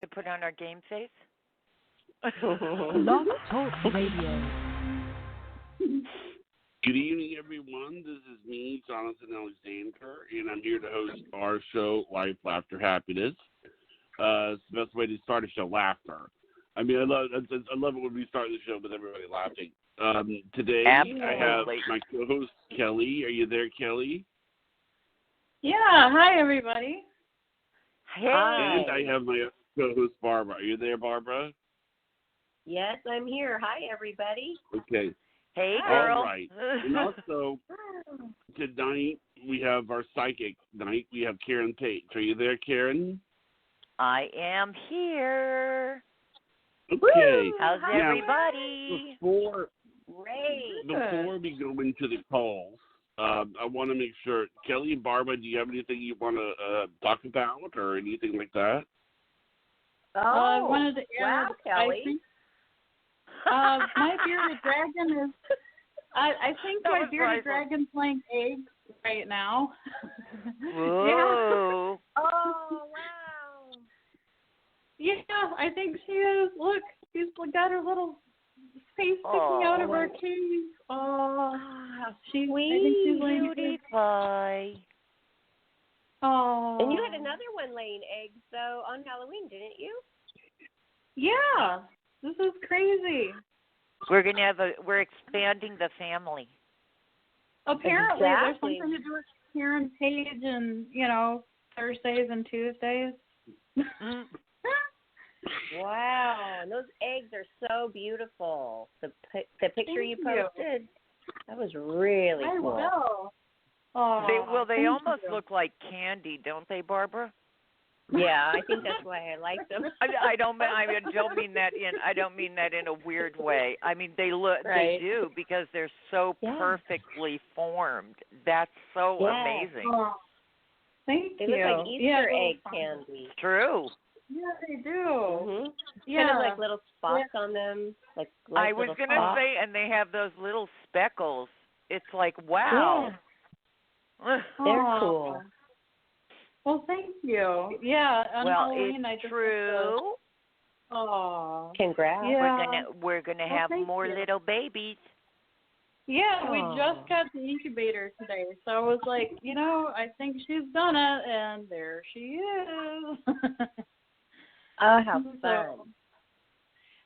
to put on our game face? Blog Talk Radio. Good evening, everyone. This is me, Jonathan Alexander, and I'm here to host our show, Life, Laughter, Happiness. It's the best way to start a show, laughter. I mean, I love it when we start the show with everybody laughing. Today, Absolutely. I have my co-host, Kelly. Are you there, Kelly? Yeah, hi everybody. Hey. And I have my co-host, Barbara. Are you there, Barbara? Yes, I'm here. Hi, everybody. Okay. Hey, girl. All right. And also, tonight, we have our psychic night. We have Karen Page. Are you there, Karen? I am here. Okay. How's Hi. everybody? Before Great. we go into the calls, I want to make sure, Kelly and Barbara, do you have anything you want to talk about or anything like that? I Oh, wanted to wow, add, Kelly. I think my bearded dragon is. I think That my was bearded priceless. dragon's laying eggs right now. Whoa. Oh, wow. Yeah, I think she is. Look, she's got her little face sticking out of her cage. Oh, she's Sweet. I think she's laying Cutie eggs. pie. Oh. And you had another one laying eggs, though, on Halloween, didn't you? Yeah, this is crazy. We're expanding the family. Apparently, there's Exactly. something to do with Karen Page and, Thursdays and Tuesdays. Mm. Wow. And those eggs are so beautiful. The picture you Thank you. posted, that was really I cool. will. Oh, They thank almost you. look like candy, don't they, Barbara? Yeah, I think that's why I like them. I don't mean that in a weird way. I mean they Right. do because they're so Yeah. perfectly formed. That's so Yes. amazing. Oh, thank They you. look like Easter yeah, egg candy. True. Yeah, they do. Mm-hmm. Yeah. Kind of like little spots on them. Like I was little gonna spots. say, and they have those little speckles. It's like wow. Yeah, they're Aw. cool. Well, thank you. Yeah, on Well, Halloween I it's just true. Oh. Congrats. Yeah. We're gonna Well, have thank more you. little babies. Yeah, we Aw. just got the incubator today, so I was like, I think she's done it, and there she is. Oh, how So, fun.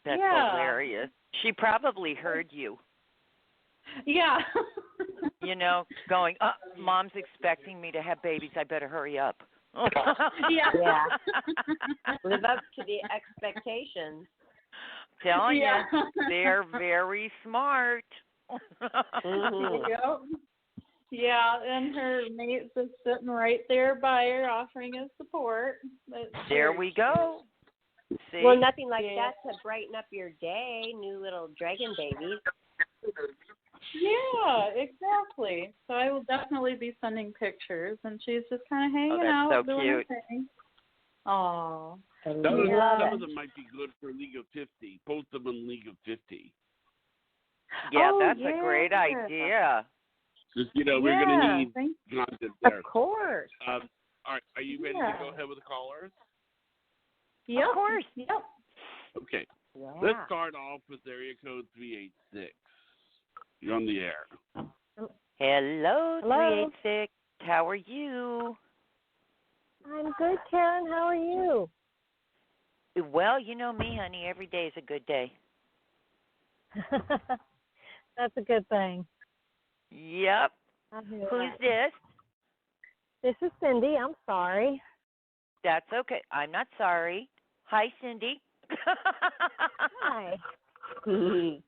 That's Yeah. hilarious. She probably heard you. Yeah. Going, Mom's expecting me to have babies. I better hurry up. Yeah. Yeah. Live up to the expectations. Telling Yeah. you, they're very smart. Mhm. Yep. Yeah, and her mate's just sitting right there by her, offering us support. That's There very we go. See? Well, nothing like Yeah. that to brighten up your day. New little dragon babies. Yeah, exactly. So I will definitely be sending pictures, and she's just kind of hanging that's out, so doing cute. her thing. Aw. Some Yeah. of them might be good for League of 50. Post them in League of 50. Yeah, Oh, that's a great yeah. idea. Just, we're going to need thank content there. Of course. All right, are you ready Yeah. to go ahead with the callers? Yep. Of course. Yep. Okay. Yeah. Let's start off with area code 386. You're on the air. Hello, Hello. 386. How are you? I'm good, Karen. How are you? Well, you know me, honey. Every day is a good day. That's a good thing. Yep. I hear Who's that. this? This is Cindy. I'm sorry. That's okay. I'm not sorry. Hi, Cindy. Hi. You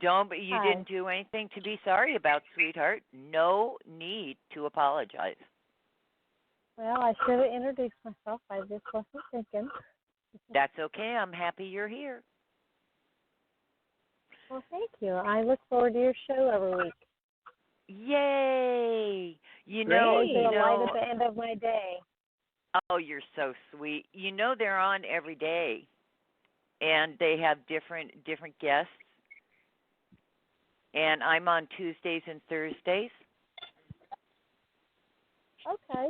Hi. didn't do anything to be sorry about, sweetheart. No need to apologize. Well, I should have introduced myself. I just wasn't thinking. That's okay. I'm happy you're here. Well, thank you. I look forward to your show every week. Yay! You Great. know, Always a light at the end of my day. oh, you're so sweet. You know they're on every day, and they have different guests. And I'm on Tuesdays and Thursdays. Okay.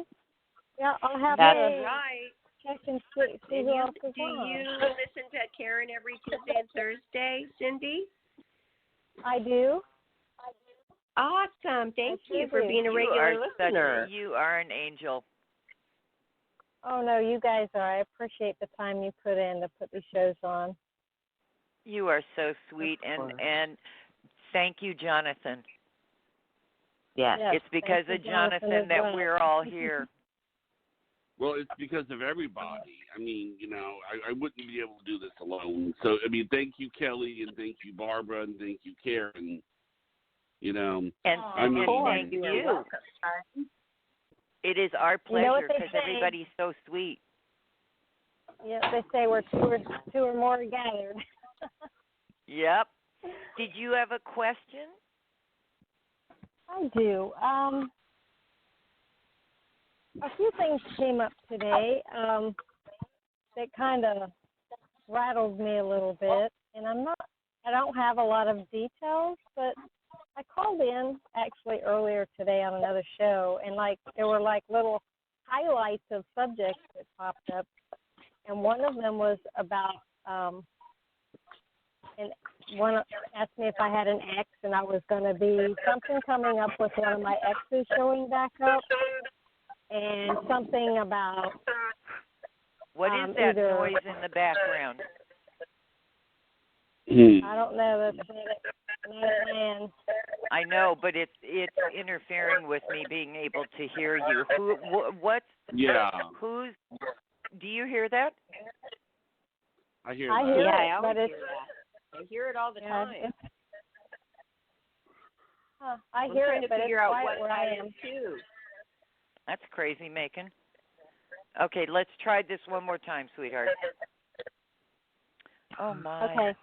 Yeah, I'll have That's to. right. check and see Do who you, else is do on. you listen to Karen every Tuesday and Thursday, Cindy? I do. Awesome. Thank I you sure for do. being a regular listener. You are an angel. Oh no, you guys are. I appreciate the time you put in to put these shows on. You are so sweet, and thank you, Jonathan. Yes. It's because thank of you, Jonathan, as that well. we're all here. Well, it's because of everybody. I mean, I wouldn't be able to do this alone. So, I mean, thank you, Kelly, and thank you, Barbara, and thank you, Karen. And I mean, thank you. It is our You know what pleasure they because say? everybody's so sweet. Yeah, they say we're two or more gathered. Yep. Did you have a question? I do. A few things came up today that kind of rattled me a little bit, and I don't have a lot of details, but I called in actually earlier today on another show, and there were little highlights of subjects that popped up, and one of them was about and one asked me if I had an ex, and I was going to be something coming up with one of my exes showing back up, and something about What is that either, noise in the background? I don't know. That's not a man. I know, but it's interfering with me being able to hear you. Who's? Do you hear that? I hear I that. hear Yeah, I it, always but hear it's that. I hear it all the time. I I'm hear trying it, to but it's figure out quiet what where I that am. is too. That's crazy, Macon. Okay, let's try this one more time, sweetheart. Oh my. Okay.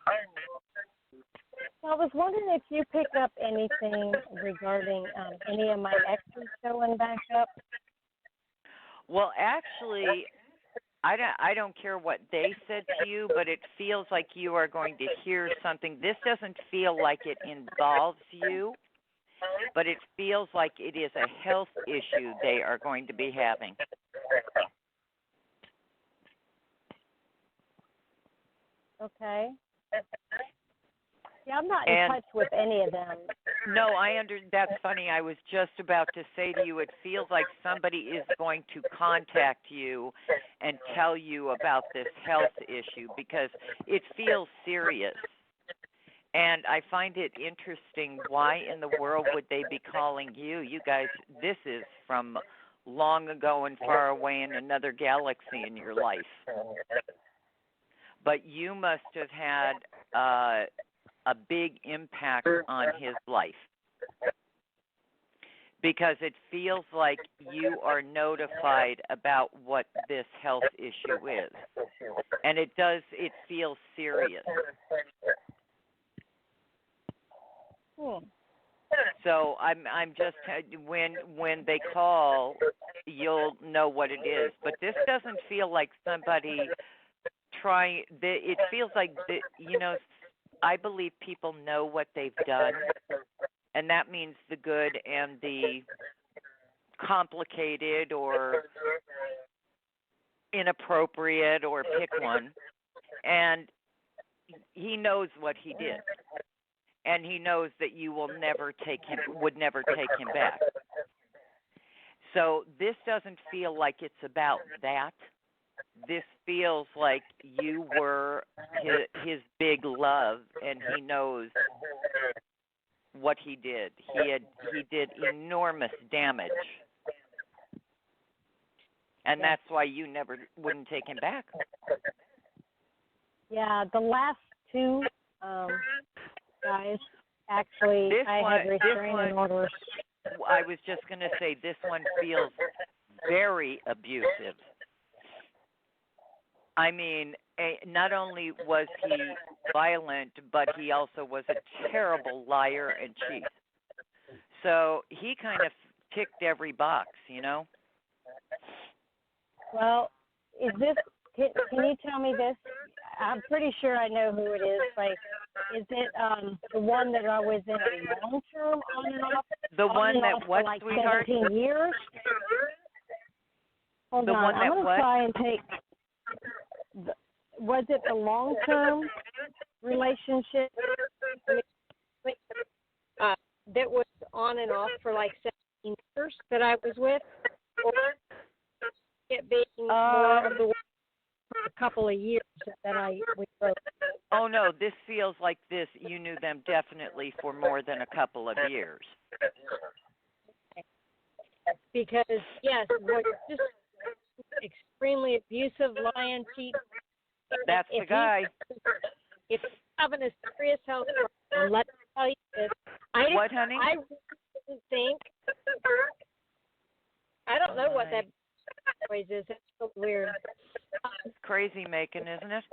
Well, I was wondering if you picked up anything regarding any of my exes showing back up. Well, actually, I don't care what they said to you, but it feels like you are going to hear something. This doesn't feel like it involves you, but it feels like it is a health issue they are going to be having. Okay. Yeah, I'm not in touch with any of them. No, that's funny. I was just about to say to you, it feels like somebody is going to contact you and tell you about this health issue because it feels serious. And I find it interesting. Why in the world would they be calling you? You guys, this is from long ago and far away in another galaxy in your life. But you must have had a big impact on his life because it feels like you are notified about what this health issue is. And it feels serious. So I'm just when they call, you'll know what it is. But this doesn't feel like somebody trying. It feels like I believe people know what they've done, and that means the good and the complicated or inappropriate, or pick one. And he knows what he did. And he knows that you would never take him back. So this doesn't feel like it's about that. This feels like you were his big love, and he knows what he did. He did enormous damage, and that's why you wouldn't take him back. Yeah, the last two guys, actually, I had restraining orders. I was just going to say this one feels very abusive. I mean, not only was he violent, but he also was a terrible liar and cheat. So he kind of ticked every box, Well, is this? Can you tell me this? I'm pretty sure I know who it is. Is it the one that I was in a long term on and off? The one that what, for sweetheart? 17 years. Hold the on, one that I'm gonna what? try and take. was it the long-term relationship that was on and off for like 17 years that I was with, or it being more of the one for a couple of years that we broke? Oh no, this feels like this. You knew them definitely for more than a couple of years. Because yes, was just extremely abusive, lying, cheating. That's the guy. If he's having a serious health problem, let me tell you this. What, honey? I really think. I don't know what that noise is. It's so weird. It's crazy making, isn't it?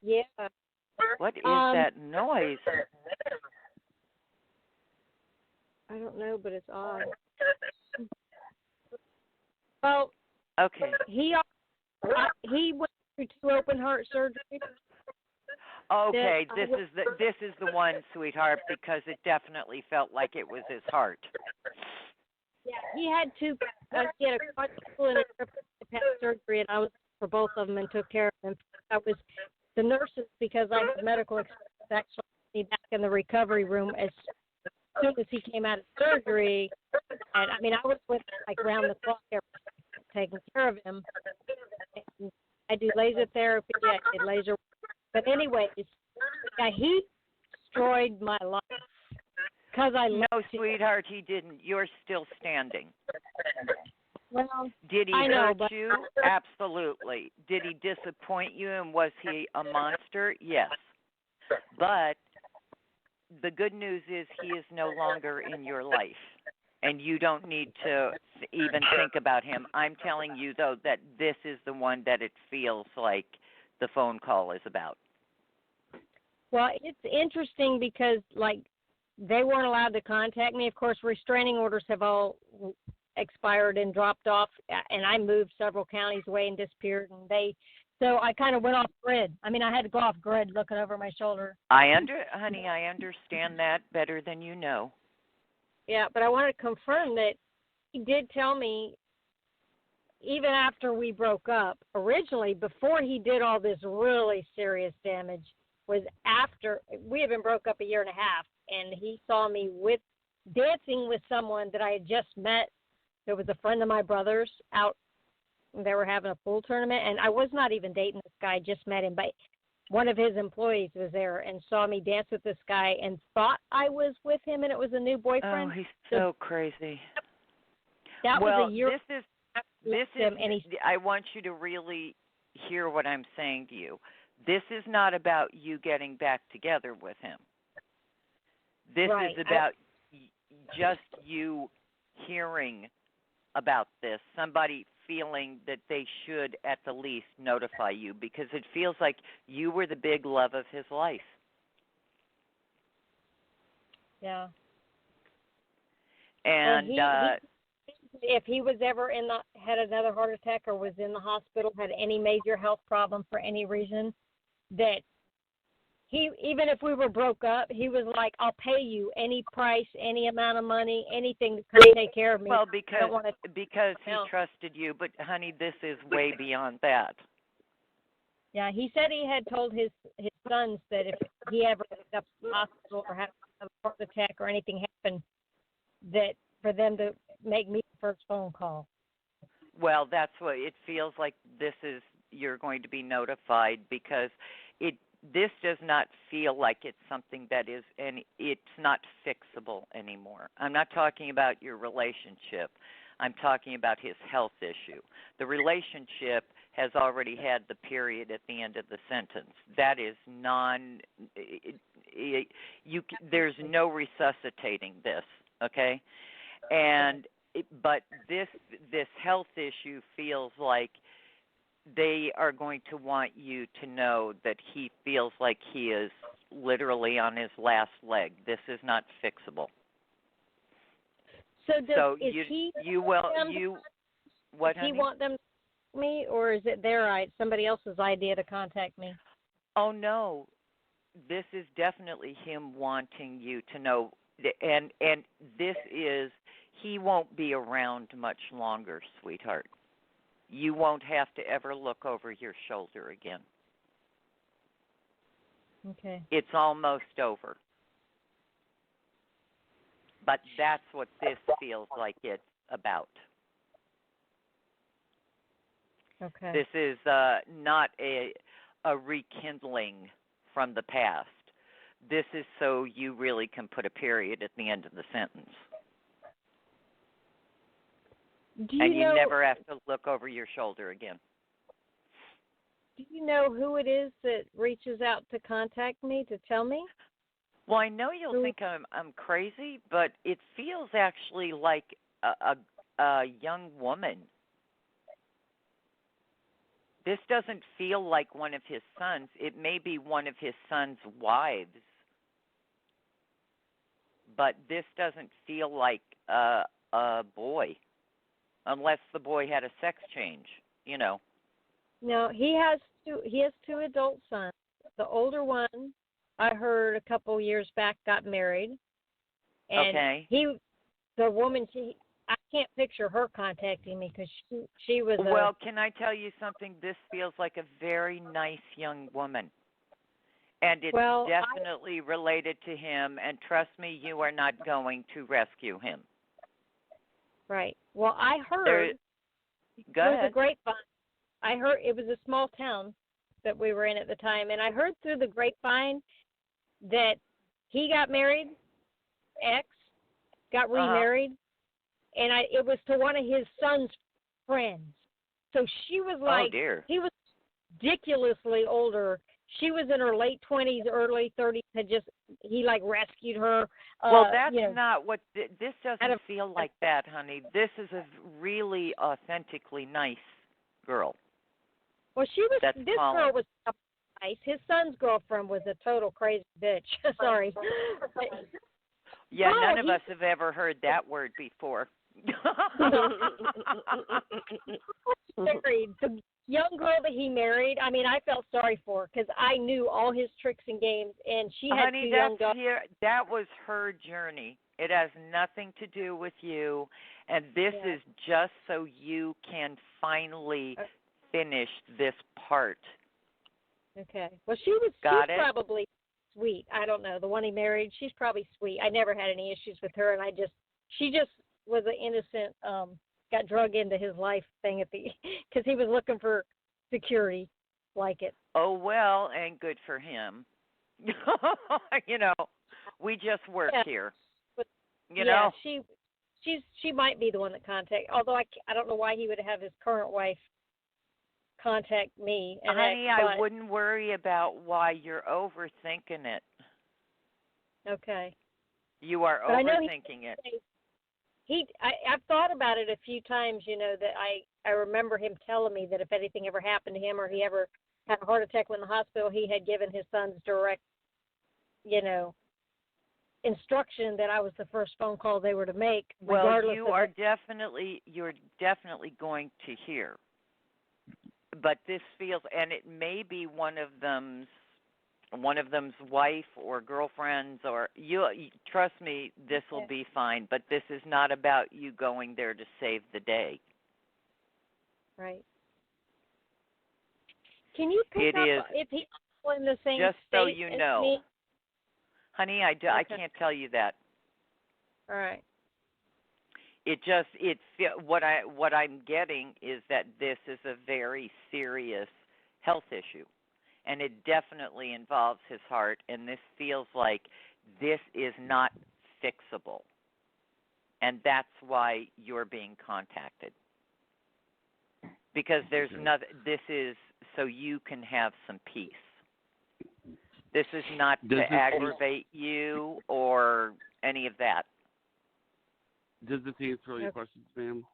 Yeah. What is that noise? I don't know, but it's odd. Well, Okay. he went through 2 open heart surgeries. Okay, this is the one, sweetheart, because it definitely felt like it was his heart. Yeah, he had he had a quadruple and a triple bypass surgery, and I was for both of them and took care of them. I was the nurses, because I had medical experience, actually put me back in the recovery room as soon as he came out of surgery. And I mean, I was with him like round the clock, taking care of him. And I do laser therapy. I did laser. But anyways, yeah, he destroyed my life because I No, loved him. sweetheart, he didn't. You're still standing. Well, Did he I know, hurt but you? Absolutely. Did he disappoint you, and was he a monster? Yes. But the good news is he is no longer in your life, and you don't need to even think about him. I'm telling you, though, that this is the one that it feels like the phone call is about. well, it's interesting because like they weren't allowed to contact me. Of course, restraining orders have all expired and dropped off, and I moved several counties away and disappeared, and so I kind of went off grid. I mean, I had to go off grid looking over my shoulder. Honey, I understand that better than you know. Yeah, but I want to confirm that he did tell me, even after we broke up, originally, before he did all this really serious damage, was after we had been broke up a year and a half, and he saw me dancing with someone that I had just met. It was a friend of my brother's out. They were having a pool tournament, and I was not even dating this guy. I just met him, but one of his employees was there and saw me dance with this guy and thought I was with him, and it was a new boyfriend. Oh, he's so crazy. That was a year. I want you to really hear what I'm saying to you. This is not about you getting back together with him. This is about just you hearing about this, somebody feeling that they should at the least notify you, because it feels like you were the big love of his life. Yeah. And if he was ever had another heart attack or was in the hospital, had any major health problem for any reason, that even if we were broke up, he was like, I'll pay you any price, any amount of money, anything to come take care of me. Well, because he trusted you. But, honey, this is way beyond that. Yeah, he said he had told his sons that if he ever ended up in the hospital or had a heart attack or anything happened, that for them to make me the first phone call. Well, that's what it feels like. You're going to be notified, because this does not feel like it's something that is, and it's not fixable anymore. I'm not talking about your relationship. I'm talking about his health issue. The relationship has already had the period at the end of the sentence. That is there's no resuscitating this, okay? But this health issue feels like they are going to want you to know that he feels like he is literally on his last leg. This is not fixable. What, does he want them to contact me, or is it somebody else's idea to contact me? Oh, no. This is definitely him wanting you to know. And this is, he won't be around much longer, sweetheart. You won't have to ever look over your shoulder again. Okay. It's almost over. But that's what this feels like it's about. Okay. This is not a rekindling from the past. This is so you really can put a period at the end of the sentence. Do And you you know? never have to look over your shoulder again. Do you know who it is that reaches out to contact me to tell me? Well, I know you'll think I'm crazy, but it feels actually like a young woman. This doesn't feel like one of his sons. It may be one of his son's wives, but this doesn't feel like a boy, unless the boy had a sex change, you know. No, he has two adult sons. The older one, I heard a couple years back, got married, and Okay. the woman, I can't picture her contacting me because she was. Well, can I tell you something? This feels like a very nice young woman. And it's definitely related to him, and trust me, you are not going to rescue him. Right. Well, I heard Go it was ahead. a grapevine. I heard it was a small town that we were in at the time, and I heard through the grapevine that he got married, got remarried, and it was to one of his son's friends. So she was like, oh dear. He was ridiculously older. She was in her late 20s, early 30s. He like rescued her. Well, that's not what this doesn't feel like that, honey. This is a really authentically nice girl. Well, this calling. girl was nice. His son's girlfriend was a total crazy bitch. Sorry. Yeah, none of us have ever heard that word before. Married. The young girl that he married, I mean, I felt sorry for her because I knew all his tricks and games, and she had Honey, two young daughters. that was her journey. It has nothing to do with you, and this is just so you can finally finish this part. Okay. Well, she's probably sweet. I don't know. The one he married, she's probably sweet. I never had any issues with her, and she just was an innocent, got drug into his life thing because he was looking for security, like it. Oh, well, and good for him. We just work here. But, you know? She might be the one that contacted. Although I don't know why he would have his current wife contact me. And honey, I wouldn't worry about why you're overthinking it. Okay. You are overthinking it. I've thought about it a few times, that I remember him telling me that if anything ever happened to him or he ever had a heart attack when in the hospital, he had given his sons direct, instruction that I was the first phone call they were to make. Well, you're definitely going to hear. But this feels, and it may be one of them's wife or girlfriends, or you trust me, this will be fine. But this is not about you going there to save the day. Right. Can you pick up if he's in the same just state so you know, me? Honey? I can't tell you that. All right. What I'm getting is that this is a very serious health issue, and it definitely involves his heart, and this feels like this is not fixable, and that's why you're being contacted, because there's nothing. This is so you can have some peace. This is not to aggravate you or any of that. Does this answer all your questions, ma'am?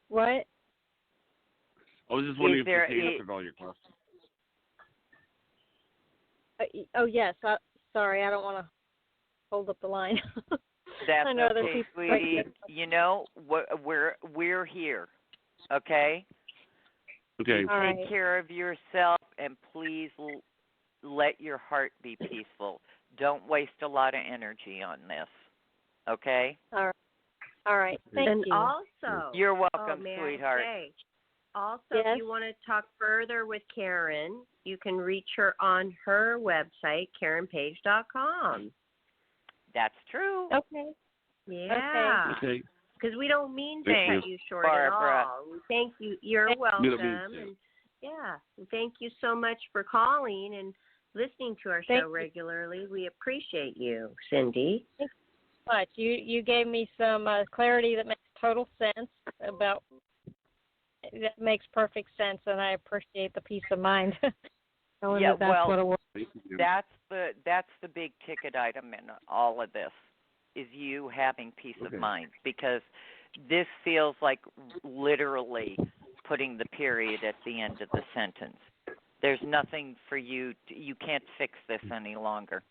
What? I was just wondering if this answered all your questions. Oh, yes. Sorry, I don't want to hold up the line. That's okay, sweetie. We're here, okay? Okay. You take care of yourself, and please let your heart be peaceful. Don't waste a lot of energy on this, okay? All right. Thank you. And also, you're welcome, sweetheart. Also, Yes. if you want to talk further with Karen, you can reach her on her website, KarenPage.com. That's true. Okay. Yeah. Okay. Because we don't mean to Thank cut you. you short Barbara. at all. We thank you. You're We welcome. don't mean to. And yeah, thank you so much for calling and listening to our Thank show you. regularly. We appreciate you, Cindy. Much. You gave me some clarity that makes total sense about. That makes perfect sense, and I appreciate the peace of mind. Knowing Yeah, that that's well, what it was. Thank you. That's the big ticket item in all of this, is you having peace of Okay. mind, because this feels like literally putting the period at the end of the sentence. There's nothing for you you can't fix this any longer.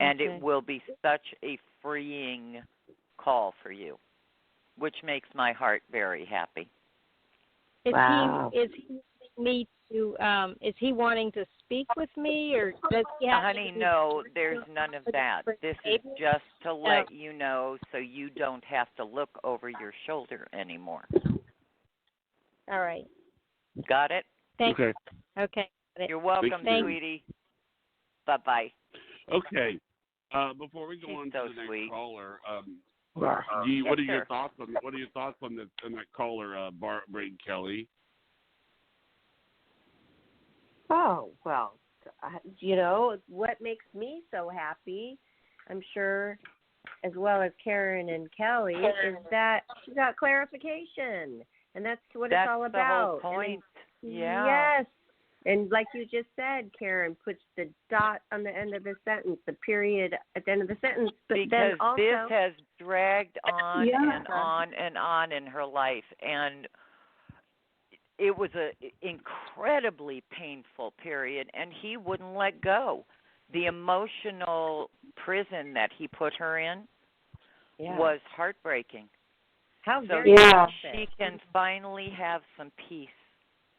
And Okay. it will be such a freeing call for you, which makes my heart very happy. Is Wow. he me to is he wanting to speak with me, or does he have Honey, to no, there's none of that. This is just to let you know so you don't have to look over your shoulder anymore. All right. Got it? Thank Okay. you. Okay. Got it. You're welcome, Thank you. sweetie. Bye-bye. Okay. Before we go She's on so to the next sweet. caller, Yes, what are your sir. thoughts on that caller, Barbara and Kelly? Oh, well, what makes me so happy, I'm sure, as well as Karen and Kelly, is that she got clarification. And that's what That's it's all the about. whole point. And Yeah. Yes. And like you just said, Karen, puts the dot on the end of the sentence, the period at the end of the sentence. But Because then also, this has dragged on Yeah. and on and on in her life, and it was a incredibly painful period, and he wouldn't let go. The emotional prison that he put her in was heartbreaking. how So very Yeah. selfish. she can finally have some peace,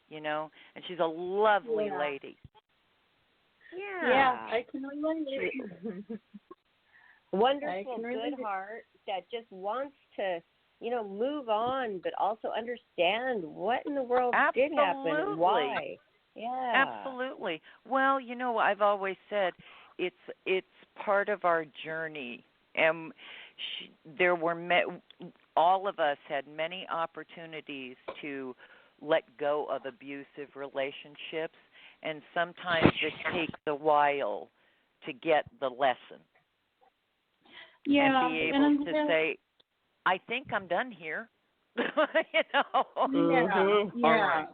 and she's a lovely Yeah. lady. Yeah, I can relate. Wonderful, I can relate. good heart that just wants to, move on, but also understand what in the world did happen Absolutely. and why. Yeah. Absolutely. Well, I've always said it's part of our journey, and there were all of us had many opportunities to let go of abusive relationships, and sometimes it takes a while to get the lesson Yeah, and be and able I'm to glad- say, I think I'm done here. Yeah, Mhm. yeah. All right.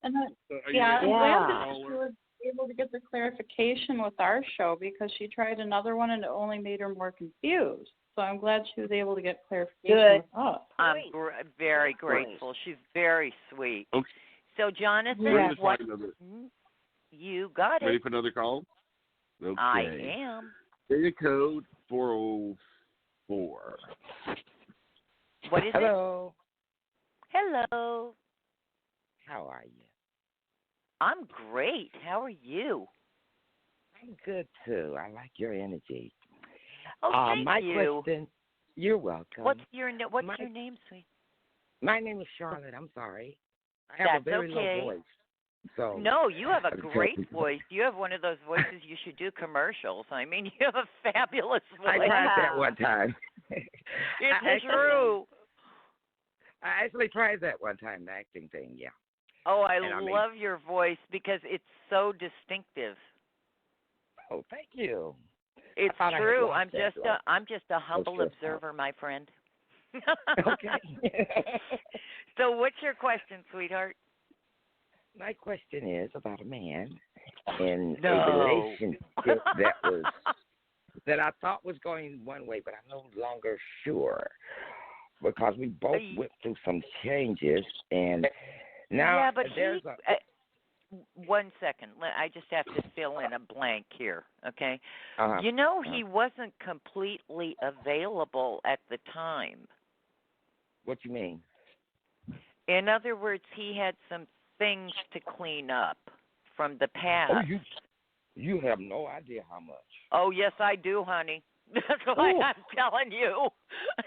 And then, So are you yeah, ready I'm for glad the that caller? she was able to get the clarification with our show, because she tried another one and it only made her more confused. So I'm glad she was able to get clarification Good. with us. I'm very Good point. grateful. She's very sweet. Okay. So, Jonathan, Ready to what find another- you got Ready it. for another call? Okay. I am. Area code 404. What is Hello. it? Hello. How are you? I'm great. How are you? I'm good too. I like your energy. Oh, thank my you. question. You're welcome. What's your my- name, sweet? My name is Charlotte. I'm sorry. I have That's a very okay. low voice. So No, you have a I'm great joking. voice. You have one of those voices you should do commercials. I mean, you have a fabulous voice. I tried that one time. It's true. I actually tried that one time, the acting thing. Yeah. Oh, I And I mean- love your voice because it's so distinctive. Oh, thank you. It's thought I had true. lost that one. I'm just a humble stressed out. observer, my friend. Okay. So, what's your question, sweetheart? My question is about a man in No. a relationship that I thought was going one way, but I'm no longer sure because we both went through some changes, and now yeah, but there's he. 1 second. I just have to fill in a blank here. Okay. a. He wasn't completely available at the time. What you mean? In other words, he had some things to clean up from the past. Oh, you have no idea how much. Oh, yes, I do, honey. That's why Ooh. I'm telling you.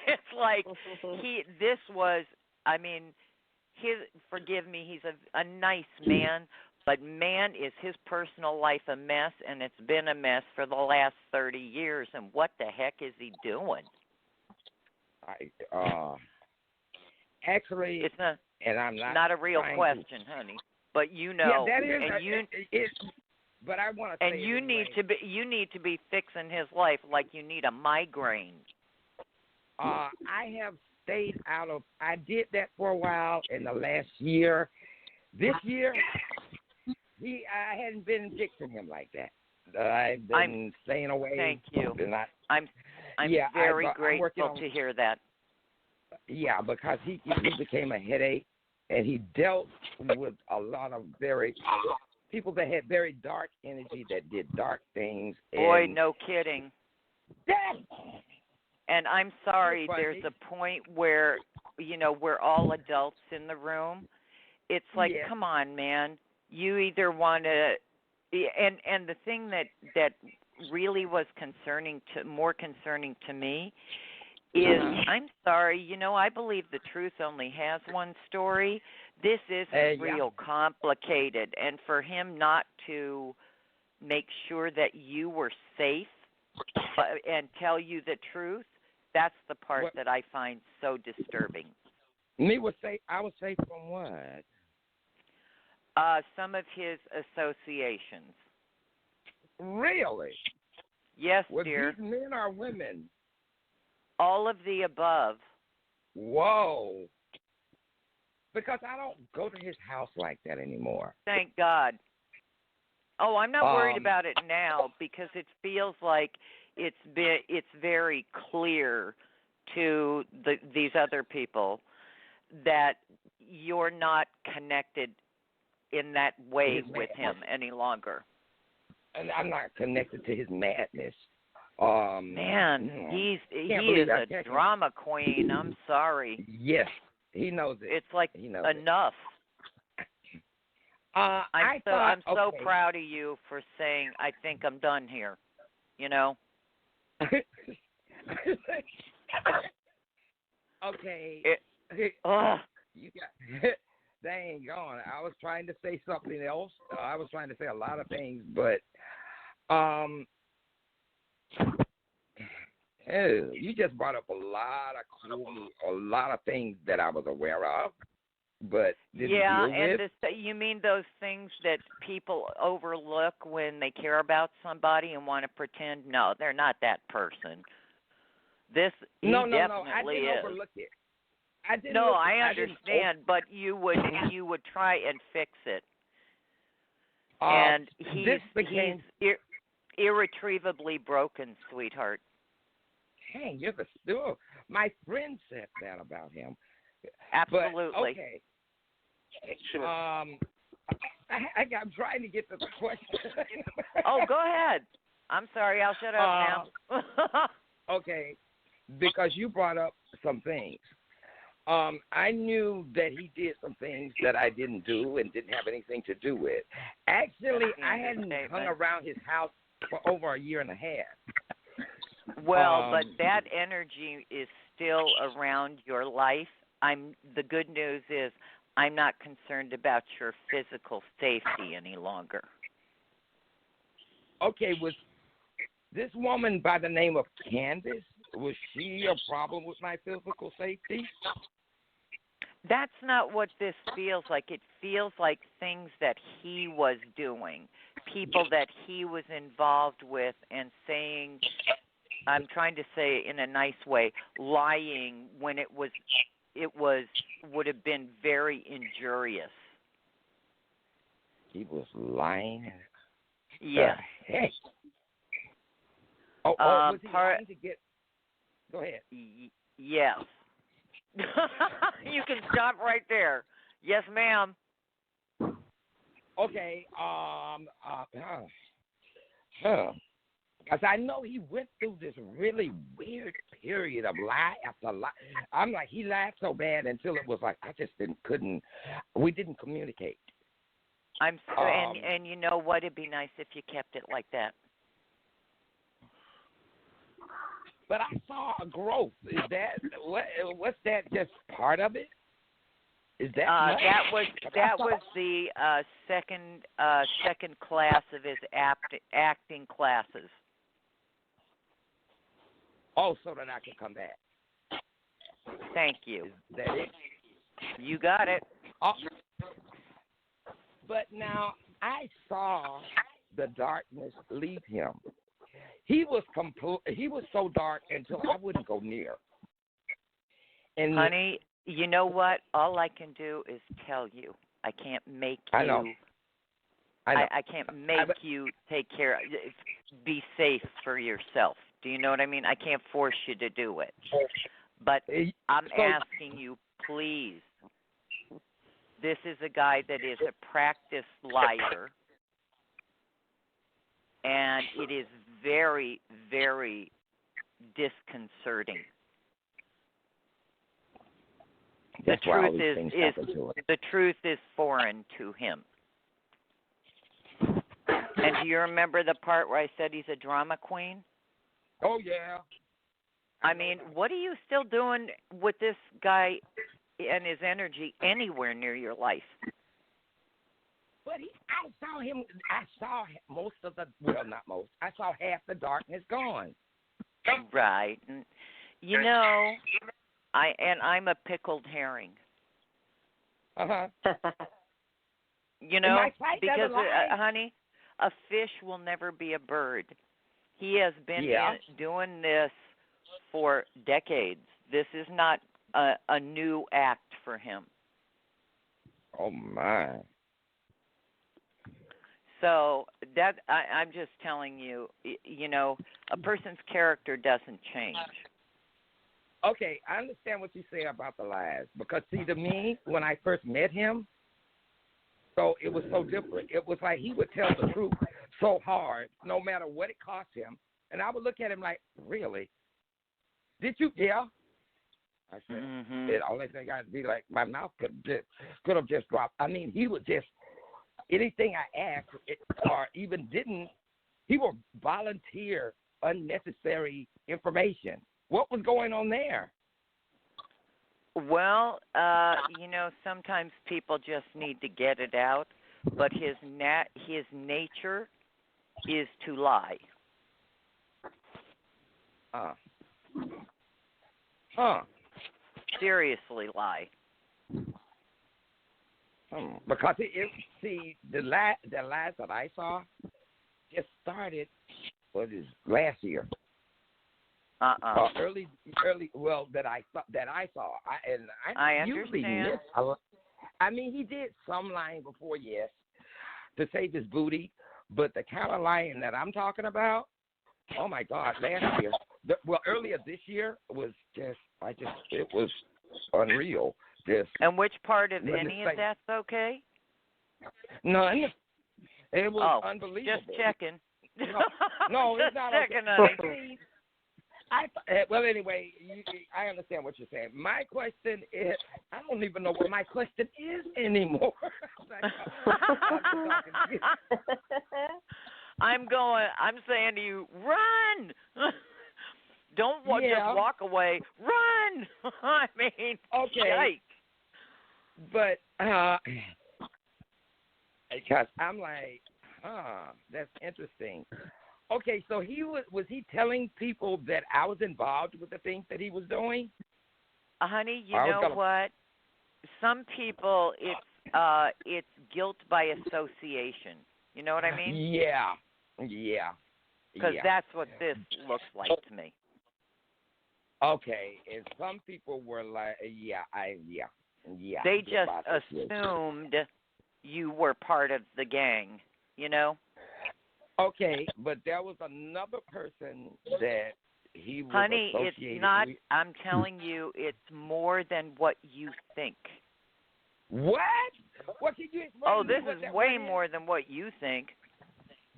It's like this was, forgive me, he's a nice man, but man, is his personal life a mess, and it's been a mess for the last 30 years. And what the heck is he doing? Actually, It's and I'm not a real trying question, honey. But you know, yeah, that is. and but I want to. and you need to be fixing his life like you need a migraine. I have stayed out of. I did that for a while in the last year. This year, I hadn't been fixing him like that. I've been staying away. Thank you. I'm yeah, very I'm grateful to hear that. Yeah, because he became a headache, and he dealt with a lot of people that had very dark energy that did dark things. Boy, no kidding. That, and I'm sorry, there's a point where, we're all adults in the room. It's like, come on, man. You either want to, and the thing that really was more concerning to me is, I'm sorry, I believe the truth only has one story. This isn't real complicated. And for him not to make sure that you were safe and tell you the truth, that's the part that I find so disturbing. I was safe from what? Some of his associations. Really? Yes, Were dear. these men or women? All of the above. Whoa. Because I don't go to his house like that anymore. Thank God. Oh, I'm not worried about it now because it feels like it's very clear to these other people that you're not connected in that way with him any longer. And I'm not connected to his madness. Man, he is a drama queen. I'm sorry. Yes, he knows it. It's like enough. I'm so proud of you for saying I think I'm done here. Okay. You got. They ain't gone. I was trying to say something else. I was trying to say a lot of things, but you just brought up a lot of things that I was aware of, but didn't deal with. You mean those things that people overlook when they care about somebody and want to pretend? No, they're not that person. No, definitely I didn't is. overlook it. I understand, but you would try and fix it. And he's irretrievably broken, sweetheart. Dang, you're the still. My friend said that about him. Absolutely. But, okay. I'm trying to get to the question. Oh, go ahead. I'm sorry. I'll shut up now. Okay, because you brought up some things. I knew that he did some things that I didn't do and didn't have anything to do with. Actually, I hadn't hung around his house for over a year and a half. Well, but that energy is still around your life. The good news is I'm not concerned about your physical safety any longer. Okay, was this woman by the name of Candace, was she a problem with my physical safety? That's not what this feels like. It feels like things that he was doing, people that he was involved with and saying, I'm trying to say in a nice way, lying when it would have been very injurious. He was lying? Yes. Heck? Was he lying to get... Go ahead. Yes. You can stop right there. Yes, ma'am. Okay. Because I know he went through this really weird period of lie after lie. I'm like, he lied so bad until it was like I just we didn't communicate. And you know what? It'd be nice if you kept it like that. But I saw a growth. Is that what's that? Just part of it? Is that much? that was the second class of his acting classes. Oh, so that I can come back. Thank you. Is that it? You got it. Oh. But now I saw the darkness leave him. He was so dark until I wouldn't go near. And Honey, you know what? All I can do is tell you. I can't make you. I know. I can't make you take care. Be safe for yourself. Do you know what I mean? I can't force you to do it. But I'm asking you, please. This is a guy that is a practiced liar, and it is very, very disconcerting. That's the why all truth these things happen to us. the truth is foreign to him. And do you remember the part where I said he's a drama queen? Oh yeah. I mean, what are you still doing with this guy and his energy anywhere near your life? But I saw him. I saw most of the. Well, not most. I saw half the darkness gone. Right. And, you know, I'm a pickled herring. Uh huh. You know, because lie. honey, a fish will never be a bird. He has been doing this for decades. This is not a new act for him. Oh my. So that I'm just telling you, you know, a person's character doesn't change. Okay, I understand what you say about the lies because see, to me, when I first met him, so it was so different. It was like he would tell the truth so hard, no matter what it cost him, and I would look at him like, really? Did you? Yeah. I said, the only thing I'd be like, my mouth could have just dropped. I mean, he would just. Anything I asked or even didn't, he would volunteer unnecessary information. What was going on there? Well, you know, sometimes people just need to get it out, but his nature is to lie. Seriously lie. Because the lies that I saw just started last year. Early. Well, that I saw. I usually understand. miss a lot. I mean, he did some lying before, yes, to save his booty, but the kind of lying that I'm talking about, oh my God, last year, earlier this year was it was unreal. And which part of any of that's okay? None. It was Oh, unbelievable. just checking. No, it's just not checking, okay. Well, anyway, I understand what you're saying. My question is, I don't even know what my question is anymore. I'm saying to you, run! Don't just walk away. Run! I mean, yikes. But because I'm like, that's interesting. Okay, so was he telling people that I was involved with the things that he was doing? Honey, you know what? Some people, it's guilt by association. You know what I mean? Yeah. Because that's what this looks like to me. Okay, and some people were like, yeah. They just assumed you were part of the gang, you know? Okay, but there was another person that he was Honey, associated it's not, with. I'm telling you, it's more than what you think. What? What can you explain? Oh, this is way more than what you think.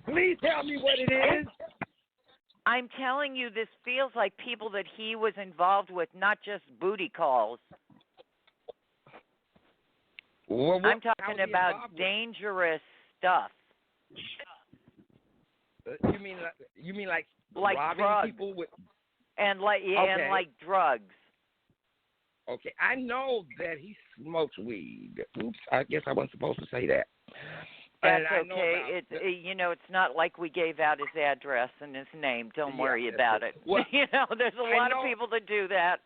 Please tell me what it is. I'm telling you, this feels like people that he was involved with, not just booty calls. Well, I'm talking about dangerous stuff. You mean like robbing drugs. people with and like drugs. Okay, I know that he smokes weed. Oops, I guess I wasn't supposed to say that. That's And I know okay. about It's not like we gave out his address and his name. Don't Yeah, worry that's about it. it. Well, There's a I lot of know- people that do that.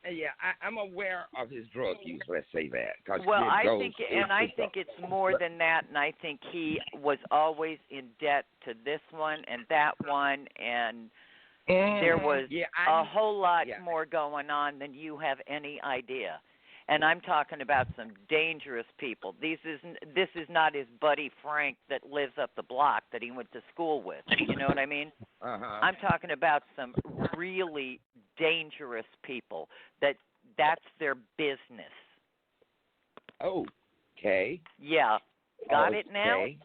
Yeah, I'm aware of his drug use. Let's say that. 'Cause Well, it I goes- think, it- and I it think goes. it's more than that. And I think he was always in debt to this one and that one, and there was yeah, a whole lot yeah. more going on than you have any idea. And I'm talking about some dangerous people. This is not his buddy Frank that lives up the block that he went to school with. You know what I mean? Uh-huh. I'm talking about some really dangerous people that's their business. Okay. Yeah. Got it now? Okay.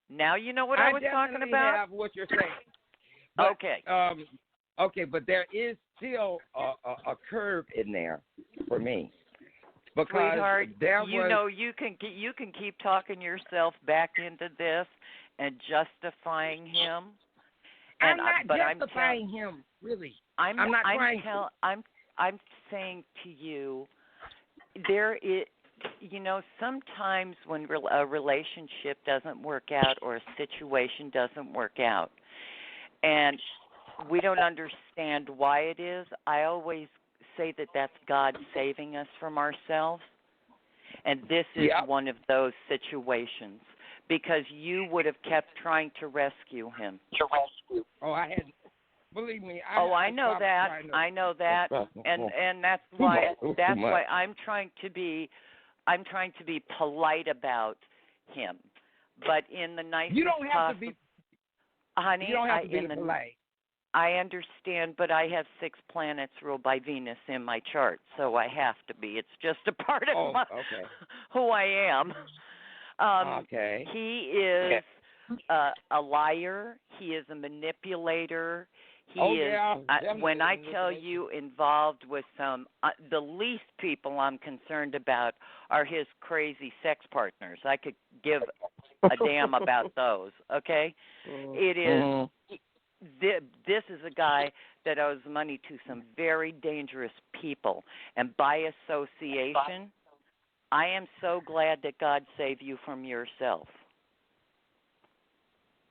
Now you know what I was talking definitely about? have what you're saying. But, Okay. Okay, but there is still a curve in there for me. Because Sweetheart, there you was, know you can keep talking yourself back into this and justifying him. I'm And not but justifying him, really. I'm not trying to. I'm saying to you, there is, sometimes when a relationship doesn't work out or a situation doesn't work out, and we don't understand why it is, I always say that that's God saving us from ourselves, and this is Yep. one of those situations because you would have kept trying to rescue him. Oh, I had. Believe me. I know stopped that. trying to- I know that, and that's Too why much. I'm trying to be polite about him, but in the nicest You don't have to be. honey. You don't have to be in the, polite. I understand, but I have 6 planets ruled by Venus in my chart, so I have to be. It's just a part of Okay. who I am. Okay. He is a liar. He is a manipulator. He is. When I tell you, involved with some, the least people I'm concerned about are his crazy sex partners. I could give a damn about those. Okay, it is. This is a guy that owes money to some very dangerous people, and by association, I am so glad that God saved you from yourself.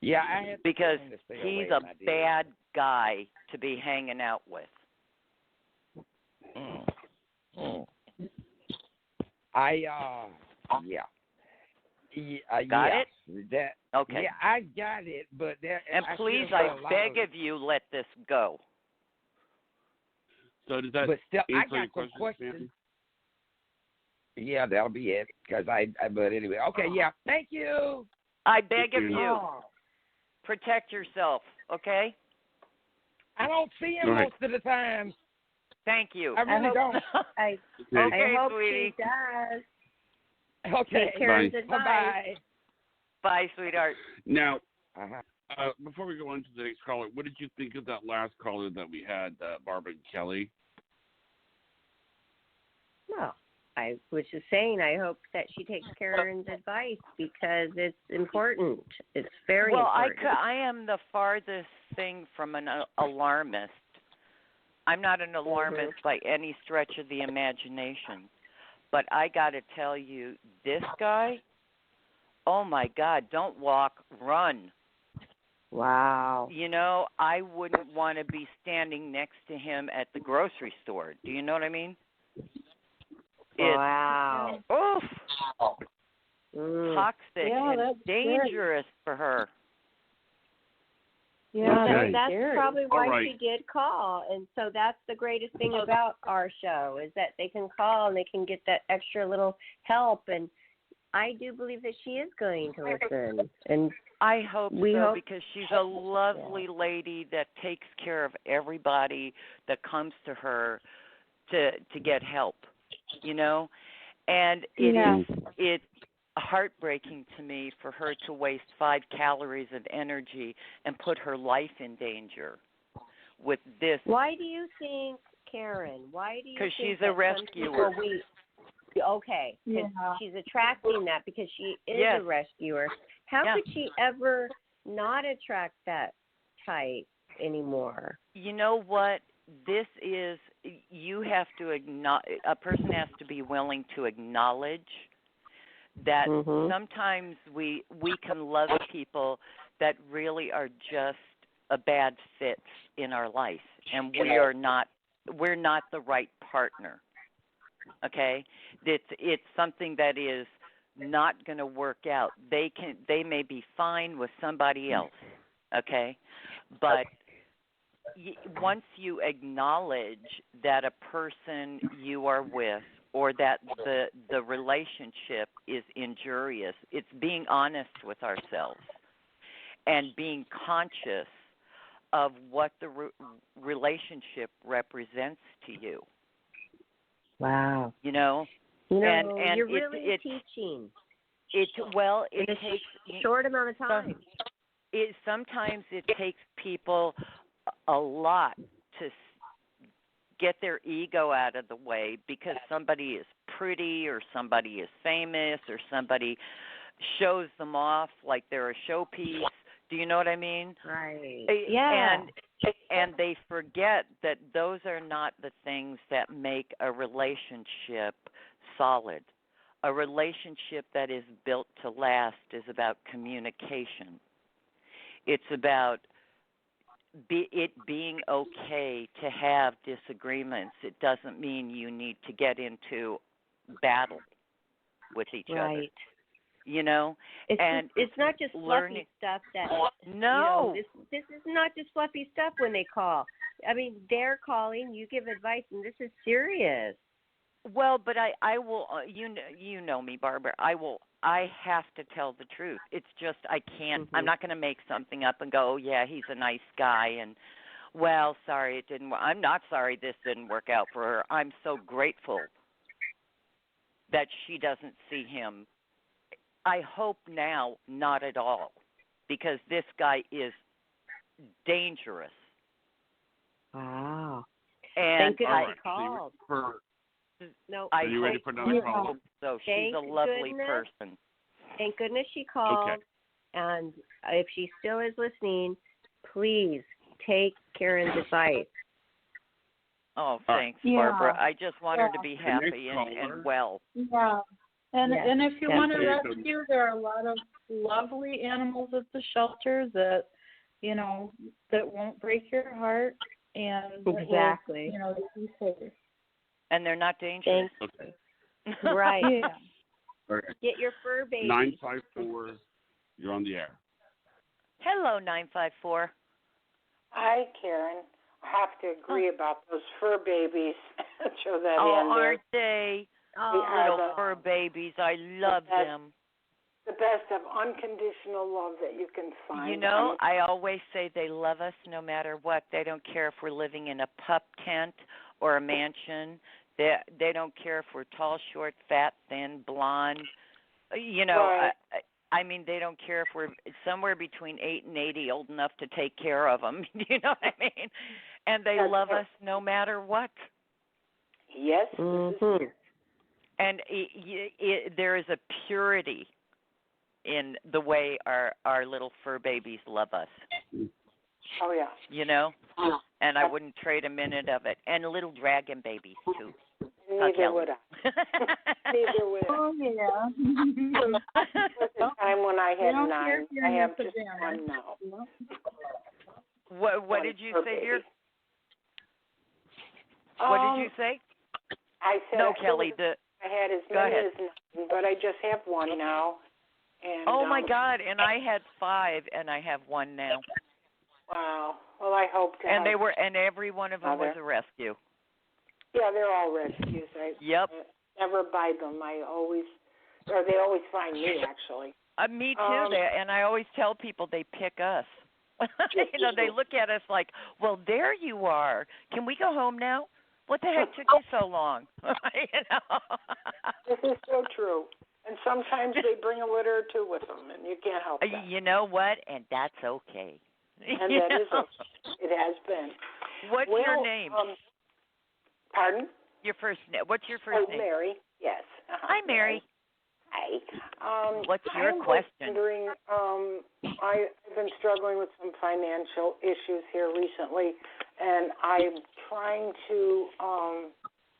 Yeah, I had because to stay he's away, a and I did. bad guy to be hanging out with. Yeah. Got yeah, it? That. Okay. Yeah, I got it, but there. And please, I beg of you, let this go. So does that But still, I answer got your some question? questions. Yeah, that'll be it. Because but anyway, okay, yeah. Thank you. I beg of you. you, protect yourself, okay? I don't see him Right. most of the time. Thank you. I really don't. I Okay, hope sweetie. she does. Okay. Take Karen's Bye. advice. Bye. Bye, sweetheart. Now, Uh-huh. before we go on to the next caller, what did you think of that last caller that we had, Barbara and Kelly? Well, I was just saying, I hope that she takes Karen's advice because it's important. It's very important. I am the farthest thing from an alarmist. I'm not an alarmist by any stretch of the imagination. But I got to tell you, this guy, oh, my God, don't walk, run. Wow. I wouldn't want to be standing next to him at the grocery store. Do you know what I mean? Wow. Oof, Mm. toxic Yeah, and that's dangerous for her. Yeah, Okay. That's scary. probably why All right. she did call. And so that's the greatest thing about our show is that they can call and they can get that extra little help. And I do believe that she is going to listen. And I hope We so hope- because she's a lovely lady that takes care of everybody that comes to her to get help, And it's heartbreaking to me for her to waste 5 calories of energy and put her life in danger with this. why do you think, Karen, why do you think 'Cause she's a that some rescuer. people okay, because she's attracting that because she is Yes. a rescuer. How Yeah. could she ever not attract that type anymore? You know what? This is you have to a person has to be willing to acknowledge that sometimes we can love people that really are just a bad fit in our life, and we're not the right partner. Okay, it's something that is not going to work out. They may be fine with somebody else. Okay, but once you acknowledge that a person you are with or that the relationship is injurious, it's being honest with ourselves and being conscious of what the relationship represents to you. Wow. You know, and you're really teaching. It takes a short amount of time. Sometimes it takes people a lot to get their ego out of the way because somebody is pretty or somebody is famous or somebody shows them off like they're a showpiece. Do you know what I mean? Right. Yeah. And they forget that those are not the things that make a relationship solid. A relationship that is built to last is about communication. It's about it being okay to have disagreements. It doesn't mean you need to get into battle with each other. You know, it's not just fluffy stuff that. No, this is not just fluffy stuff when they call. I mean, they're calling. You give advice, and this is serious. Well, but I will. You know me, Barbara. I have to tell the truth. It's just I can't. I'm not going to make something up and go, oh, yeah, he's a nice guy, and well, sorry it didn't. I'm not sorry this didn't work out for her. I'm so grateful that she doesn't see him. I hope now not at all, because this guy is dangerous. Wow. And thank goodness she called. Are you ready for another call? So she's a lovely person. Thank goodness she called. Okay. And if she still is listening, please take Karen's advice. Oh, thanks, Barbara. I just want her to be happy and well. Yeah. And if you want to rescue, there are a lot of lovely animals at the shelter that, that won't break your heart and exactly. Will, be safe. And they're not dangerous. Okay. Right. Yeah. Okay. Get your fur baby. 954, you're on the air. Hello, 954. Hi, Karen. I have to agree about those fur babies. Show that in there. Aren't they? Little fur babies. I love them. The best of unconditional love that you can find. I always say they love us no matter what. They don't care if we're living in a pup tent or a mansion. They don't care if we're tall, short, fat, thin, blonde. Right. I mean, they don't care if we're somewhere between 8 and 80, old enough to take care of them. You know what I mean? And they love us no matter what. Yes. Mm-hmm. And there is a purity in the way our little fur babies love us. Oh, yeah. And I wouldn't trade a minute of it. And little dragon babies, too. Neither would I. Neither would I. Oh, yeah. There was a time when I had 9. I have just one now. What did you say, dear? What did you say? I said no, Kelly. I had as many as 9, but I just have one now. And oh my God! And I had 5, and I have 1 now. Wow. Well, I hope to. And every one of them was a rescue. Yeah, they're all rescues. I never buy them. they always find me actually. Me too. And I always tell people they pick us. They look at us like, well, there you are. Can we go home now? What the heck took you so long? This is so true. And sometimes they bring a litter or 2 with them, and you can't help that. You know what? And that's okay. And that is okay. It has been. What's your name? Pardon? What's your first name? Mary. Yes. Hi, Mary. Hi. What's your question? Wondering, I've been struggling with some financial issues here recently, and I'm trying to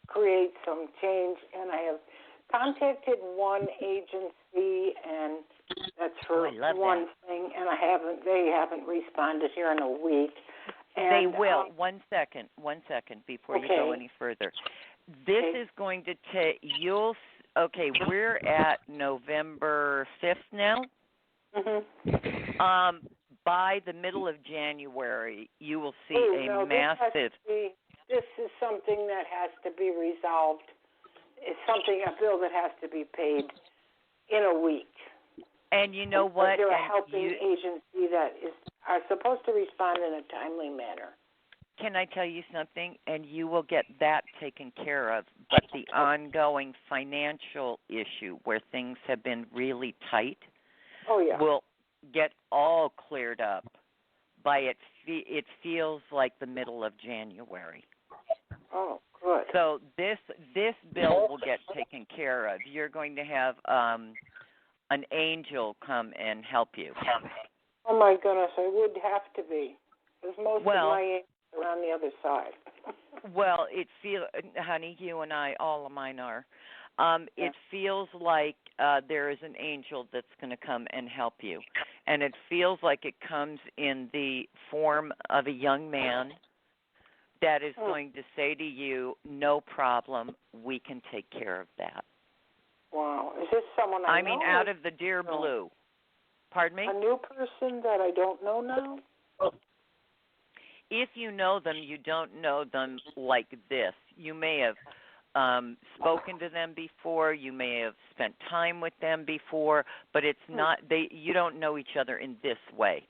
create some change, and I have contacted one agency, and that's for one thing, and they haven't responded here in a week. And, they will. One second before you go any further. This is going to take, we're at November 5th now. Mm-hmm. By the middle of January, you will see massive. This is something that has to be resolved. It's a bill that has to be paid in a week. And you know what? They're a helping agency that are supposed to respond in a timely manner. Can I tell you something? And you will get that taken care of. But the ongoing financial issue where things have been really tight will get all cleared up by it feels like the middle of January. Oh, good. So this bill will get taken care of. You're going to have an angel come and help you. Oh my goodness, I would have to be. Because most of my angels are on the other side. Well, honey, you and I, all of mine are. It feels like there is an angel that's going to come and help you. And it feels like it comes in the form of a young man that is going to say to you, no problem, we can take care of that. Wow. Is this someone I know? I mean, out of the dear blue. Pardon me? A new person that I don't know now? If you know them, you don't know them like this. You may have spoken to them before. You may have spent time with them before, but it's not. You don't know each other in this way.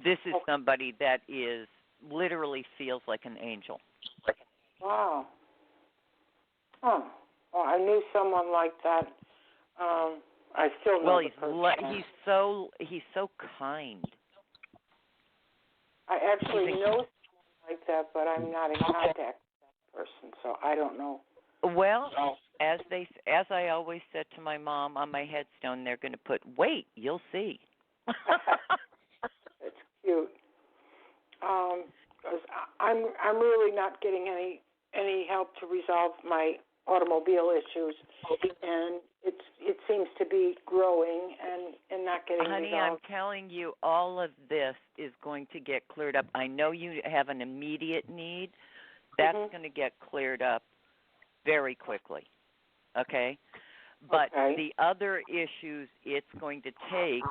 This is somebody that is literally feels like an angel. Wow. Huh. Well, I knew someone like that. I still know the person. He's so kind. I actually know someone like that, but I'm not in contact with that person, so I don't know. Well, as I always said to my mom on my headstone, they're going to put, wait, you'll see. It's cute. 'Cause I'm really not getting any help to resolve my automobile issues, and it seems to be growing and not getting resolved. Honey, I'm telling you, all of this is going to get cleared up. I know you have an immediate need. That's going to get cleared up very quickly, okay? But the other issues it's going to take,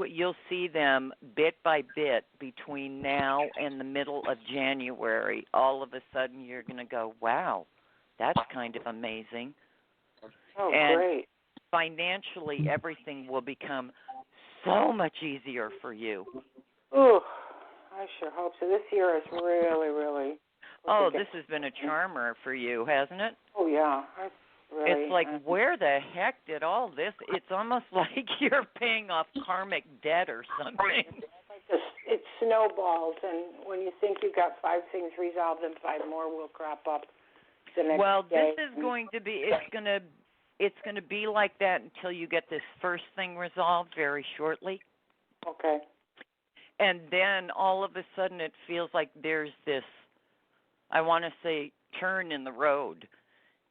you'll see them bit by bit between now and the middle of January. All of a sudden you're going to go, wow, that's kind of amazing. Oh, and great. Financially, everything will become so much easier for you. Ooh, I sure hope so. This year is really, really... Oh, this has been a charmer for you, hasn't it? Oh, yeah. It's like, where the heck did all this... It's almost like you're paying off karmic debt or something. It snowballs, and when you think you've got 5 things resolved, then 5 more will crop up the next day. This is going to be... It's going to be like that until you get this first thing resolved very shortly. Okay. And then all of a sudden it feels like there's this, I want to say, turn in the road,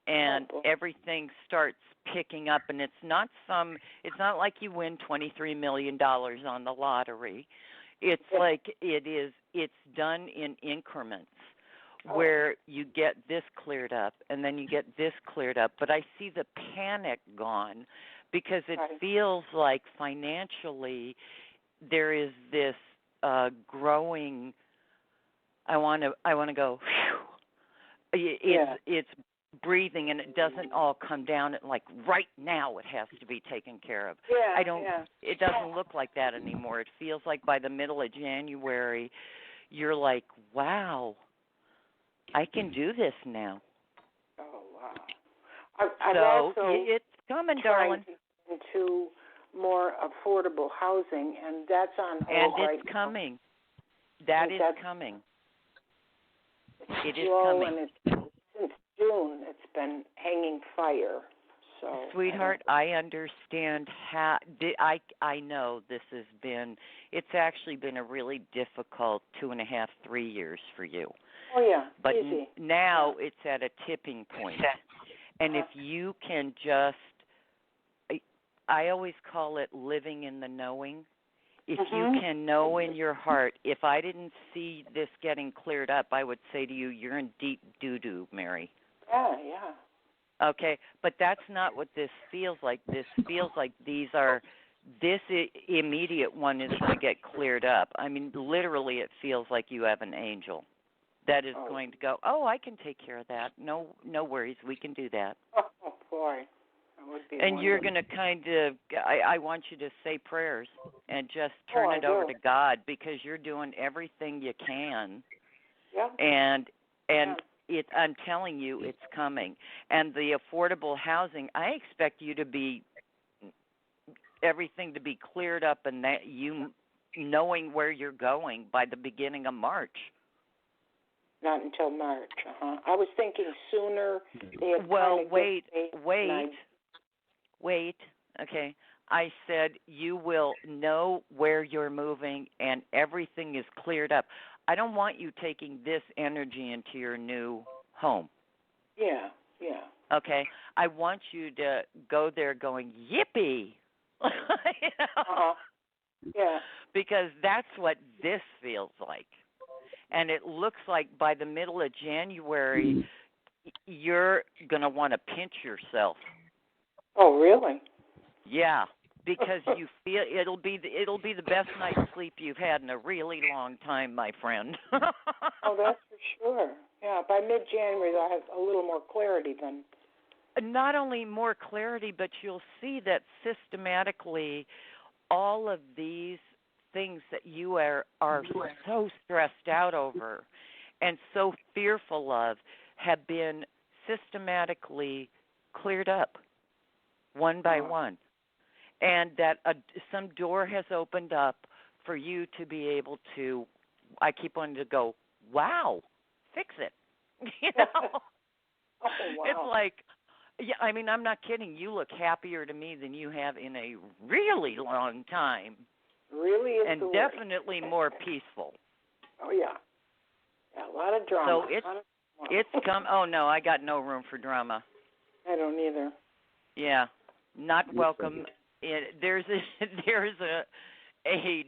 and everything starts picking up. And it's not like you win $23 million on the lottery. It's like it's done in increments, where you get this cleared up and then you get this cleared up. But I see the panic gone, because it feels like financially there is this growing, I want to go, whew. It's breathing, and it doesn't all come down at like right now it has to be taken care of. It doesn't look like that anymore. It feels like by the middle of January you're like, wow, I can do this now. Oh, wow. I've also it's coming, darling. Into more affordable housing, and that's on hold right now. And it's coming. That is coming. It is coming. And since June, it's been hanging fire. So, Sweetheart, I understand how I know this has been. It's actually been a really difficult 2.5, 3 years for you. Oh yeah, But easy. now it's at a tipping point. And if you can just, I always call it living in the knowing. If you can know in your heart, if I didn't see this getting cleared up, I would say to you, you're in deep doo-doo, Mary. Yeah. Okay, but that's not what this feels like. This feels like this immediate one is going to get cleared up. I mean, literally it feels like you have an angel that is going to go, oh, I can take care of that. No worries, we can do that. Oh, boy. That would be And wonderful. you're going to kind of, I want you to say prayers and just turn it over to God, because you're doing everything you can. Yeah. And I'm telling you, it's coming. And the affordable housing, I expect you to be, everything to be cleared up, and that you knowing where you're going by the beginning of March. Not until March. I was thinking sooner. Wait. Okay. I said you will know where you're moving and everything is cleared up. I don't want you taking this energy into your new home. Yeah. Okay. I want you to go there going, yippee. You know? Yeah. Because that's what this feels like. And it looks like by the middle of January, you're going to want to pinch yourself. Oh, really? Yeah, because you feel it'll be the best night's sleep you've had in a really long time, my friend. Oh, that's for sure. Yeah, by mid-January I'll have a little more clarity then. Not only more clarity, but you'll see that systematically all of these things that you are so stressed out over and so fearful of have been systematically cleared up one by one. And that some door has opened up for you to be able to, I keep wanting to go, wow, fix it. You know? Oh, wow. It's like, yeah, I mean, I'm not kidding. You look happier to me than you have in a really long time. Really is and the definitely word. more peaceful. Oh, yeah. Yeah, a lot of drama. So it's come. Oh, no, I got no room for drama. I don't either. Yeah, not welcome. There's a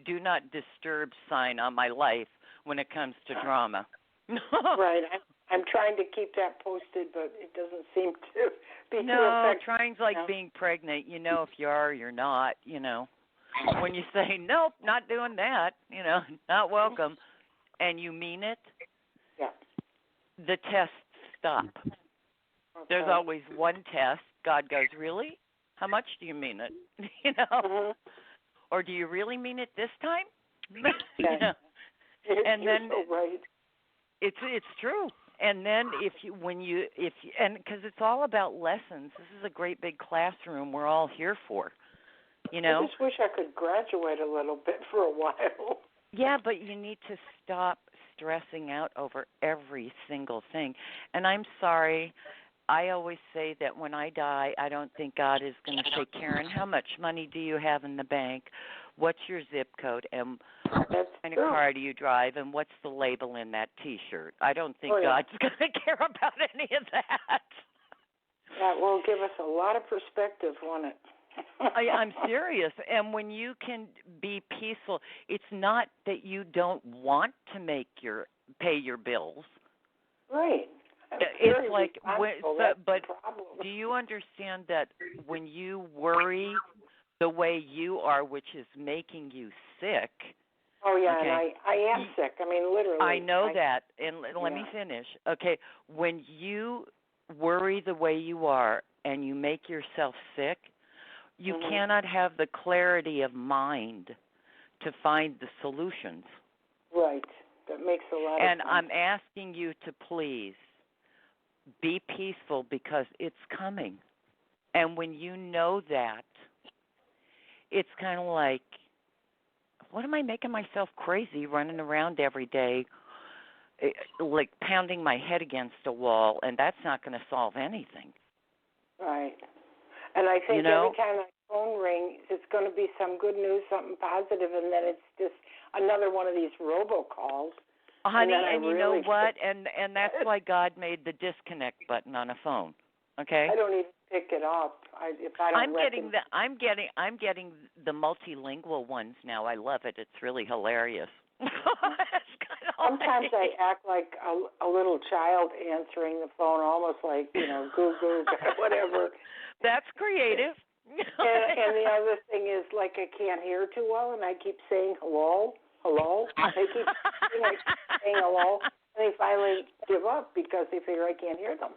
do not disturb sign on my life when it comes to drama. Right. I'm trying to keep that posted, but it doesn't seem to be too effective. Trying's like being pregnant. You know if you are or you're not, you know. When you say, nope, not doing that, you know, not welcome, and you mean it, the tests stop. Okay. There's always one test. God goes, really? How much do you mean it? You know? Or do you really mean it this time? You know? And then so right. It's true. And then and because it's all about lessons. This is a great big classroom we're all here for. You know? I just wish I could graduate a little bit for a while. Yeah, but you need to stop stressing out over every single thing. And I'm sorry, I always say that when I die, I don't think God is going to say, Karen, how much money do you have in the bank? What's your zip code? And what kind of car do you drive? And what's the label in that T-shirt? I don't think God's going to care about any of that. That will give us a lot of perspective, won't it? I'm serious. And when you can be peaceful, it's not that you don't want to pay your bills. Right. It's like, but do you understand that when you worry the way you are, which is making you sick? Oh, yeah, and I am sick. I mean, literally. I know that. And let me finish. Okay, when you worry the way you are and you make yourself sick, you cannot have the clarity of mind to find the solutions. Right. That makes a lot of sense. And I'm asking you to please be peaceful because it's coming. And when you know that, it's kind of like, what am I making myself crazy running around every day, like pounding my head against a wall, and that's not going to solve anything. Right. And I think You know? every time my phone rings, it's going to be some good news, something positive, and then it's just another one of these robocalls. Honey, and you know what? And that's why God made the disconnect button on a phone. Okay? I don't even pick it up. If I don't I'm getting the multilingual ones now. I love it. It's really hilarious. Sometimes I act like a little child answering the phone, almost like, goo goo, whatever. That's creative. and the other thing is, like, I can't hear too well, and I keep saying hello. They keep saying hello, and they finally give up because they figure I can't hear them.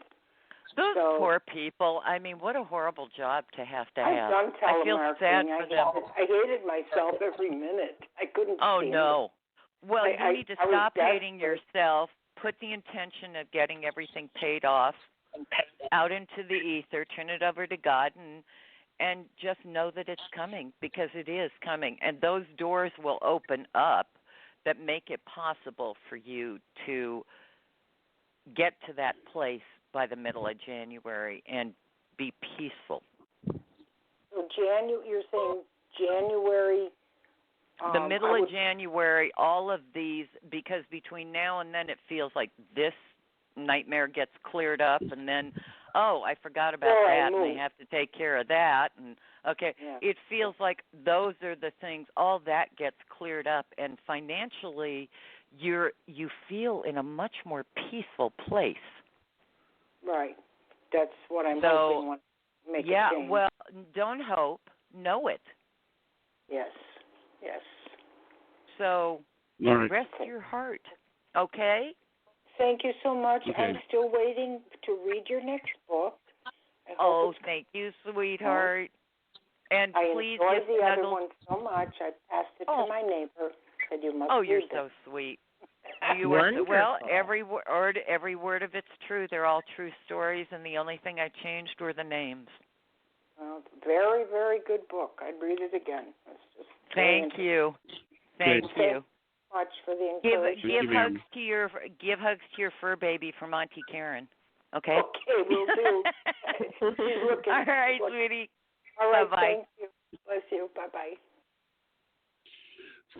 Those poor people. I mean, what a horrible job to have. I've done telemarketing. I feel sad for them. I hated myself every minute. I couldn't stand no. Well, it. you need to stop hating yourself, put the intention of getting everything paid off out into the ether, turn it over to God, and just know that it's coming, because it is coming. And those doors will open up that make it possible for you to get to that place by the middle of January and be peaceful. So you're saying January? The middle of January, all of these, because between now and then it feels like this nightmare gets cleared up, and then, I forgot about that, and they have to take care of that, and it feels like those are the things, all that gets cleared up, and financially you feel in a much more peaceful place. Right. That's what I'm hoping when I make a change. Well, don't hope, know it. Yes. So rest your heart, okay? Thank you so much. Okay. I'm still waiting to read your next book. Thank you, sweetheart. And I please enjoyed the other snuggle. one so much. I passed it to my neighbor. Said you must you're read it. so sweet. You are well. Every word of it's true. They're all true stories, and the only thing I changed were the names. Well, very, very good book. I'd read it again. It's just Thank you. Thank you. Thank you much for the encouragement. Give hugs to your fur baby from Auntie Karen. Okay. Okay, we'll do. All right, sweetie. All right. Bye-bye. Thank you. Bless you. Bye bye.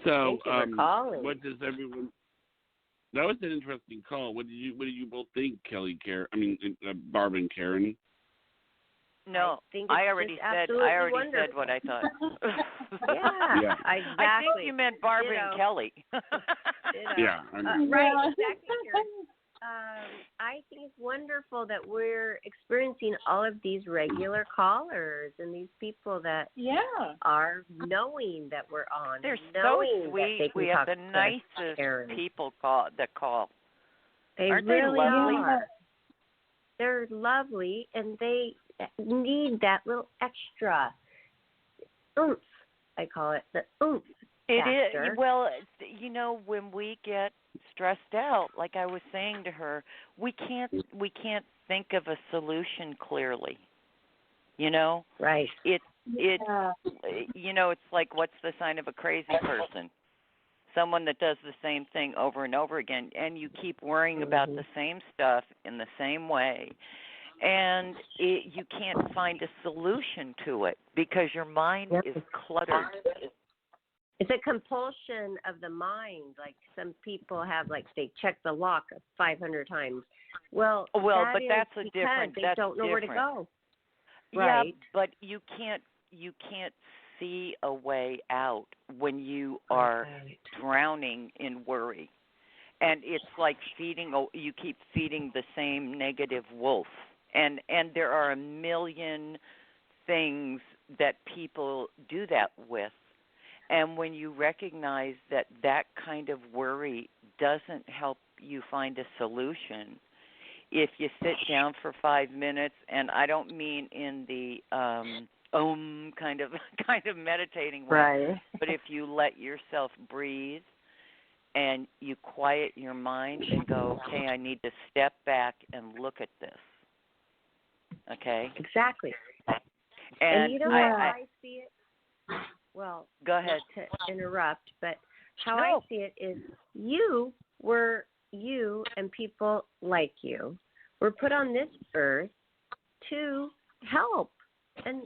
So, Thank you for calling. what does everyone? That was an interesting call. What do you both think, Barb and Karen? No, I already said what I thought. Yeah, exactly. I think you meant Barbara and Kelly. Yeah, right, exactly. I think it's wonderful that we're experiencing all of these regular callers and these people that are knowing that we're on. They're so sweet. We have the nicest people that call. Aren't they lovely? Are. They're lovely, and they need that little extra oomph. I call it the oomph. It is. Well, when we get stressed out, like I was saying to her, we can't think of a solution clearly. Right. It's like, what's the sign of a crazy person? Someone that does the same thing over and over again, and you keep worrying about the same stuff in the same way, and you can't find a solution to it because your mind is cluttered. It's a compulsion of the mind. Like some people have, they check the lock 500 times. Well, but that's a different. They don't know where to go. Right. Yeah, but you can't see a way out when you are drowning in worry, and it's like you keep feeding the same negative wolf, and there are a million things that people do that with. And when you recognize that kind of worry doesn't help you find a solution, if you sit down for 5 minutes, and I don't mean in the kind of meditating way, right, but if you let yourself breathe and you quiet your mind and go, okay, I need to step back and look at this. Okay? Exactly. And you know how I see it? Well, go ahead. To interrupt, but how I see it is you and people like you were put on this earth to help and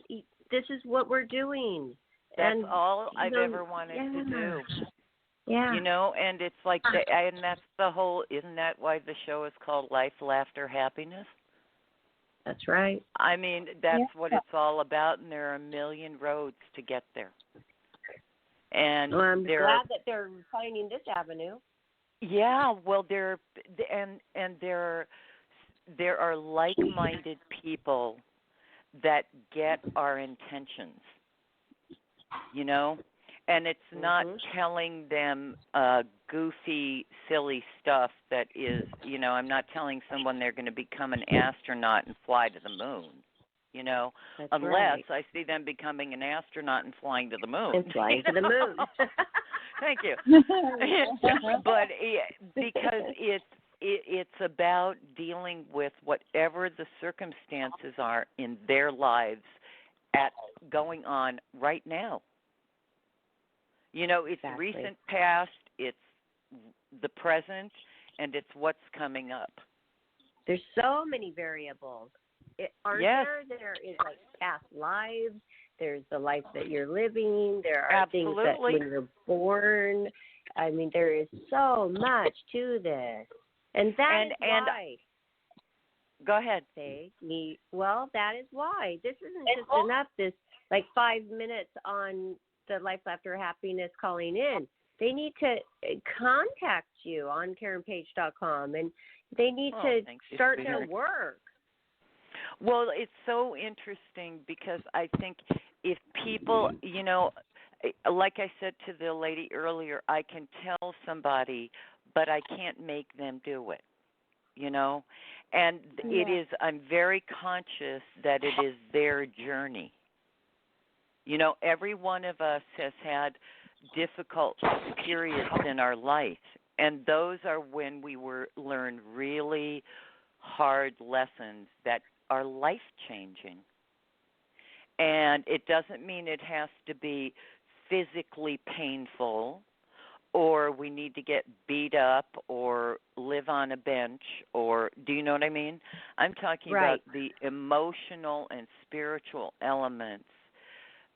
this is what we're doing. That's and all I've ever wanted to do. Yeah. You know, and it's like, and that's the whole, isn't that why the show is called Life, Laughter, Happiness? That's right. I mean, that's what it's all about, and there are a million roads to get there. And well, I'm glad that they're finding this avenue. Yeah, well, there are like-minded people that get our intentions, you know, and it's not telling them goofy, silly stuff that is, you know, I'm not telling someone they're going to become an astronaut and fly to the moon, you know, unless I see them becoming an astronaut and flying to the moon. And flying to the moon. Thank you. But because it's about dealing with whatever the circumstances are in their lives going on right now. You know, it's recent past, it's the present, and it's what's coming up. There's so many variables. There is like past lives. There's the life that you're living. There are things that when you're born. I mean, there is so much to this. And that is why. Go ahead. Well, that is why. This isn't just enough, this like 5 minutes on the Life, Laughter, Happiness calling in. They need to contact you on KarenPage.com, and they need to start their work. Well, it's so interesting because I think if people, you know, like I said to the lady earlier, I can tell somebody, but I can't make them do it, you know. And it is, I'm very conscious that it is their journey. You know, every one of us has had difficult periods in our life, and those are when we learn really hard lessons that are life-changing. And it doesn't mean it has to be physically painful, or we need to get beat up or live on a bench, or do you know what I mean? I'm talking about the emotional and spiritual elements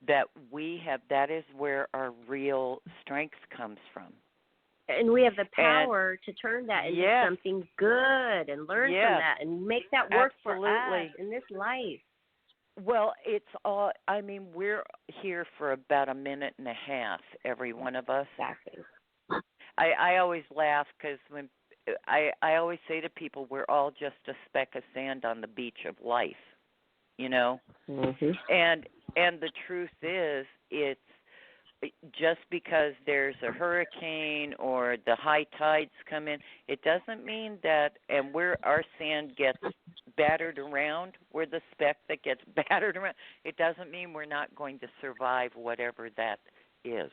that we have. That is where our real strength comes from. And we have the power to turn that into something good and learn from that and make that work for us in this life. Well, it's all, I mean, we're here for about a minute and a half, every one of us. Exactly. I always laugh because when I always say to people, we're all just a speck of sand on the beach of life, you know? Mm-hmm. And the truth is, it's just because there's a hurricane or the high tides come in, it doesn't mean that, and our sand gets battered around, we're the speck that gets battered around. It doesn't mean we're not going to survive whatever that is.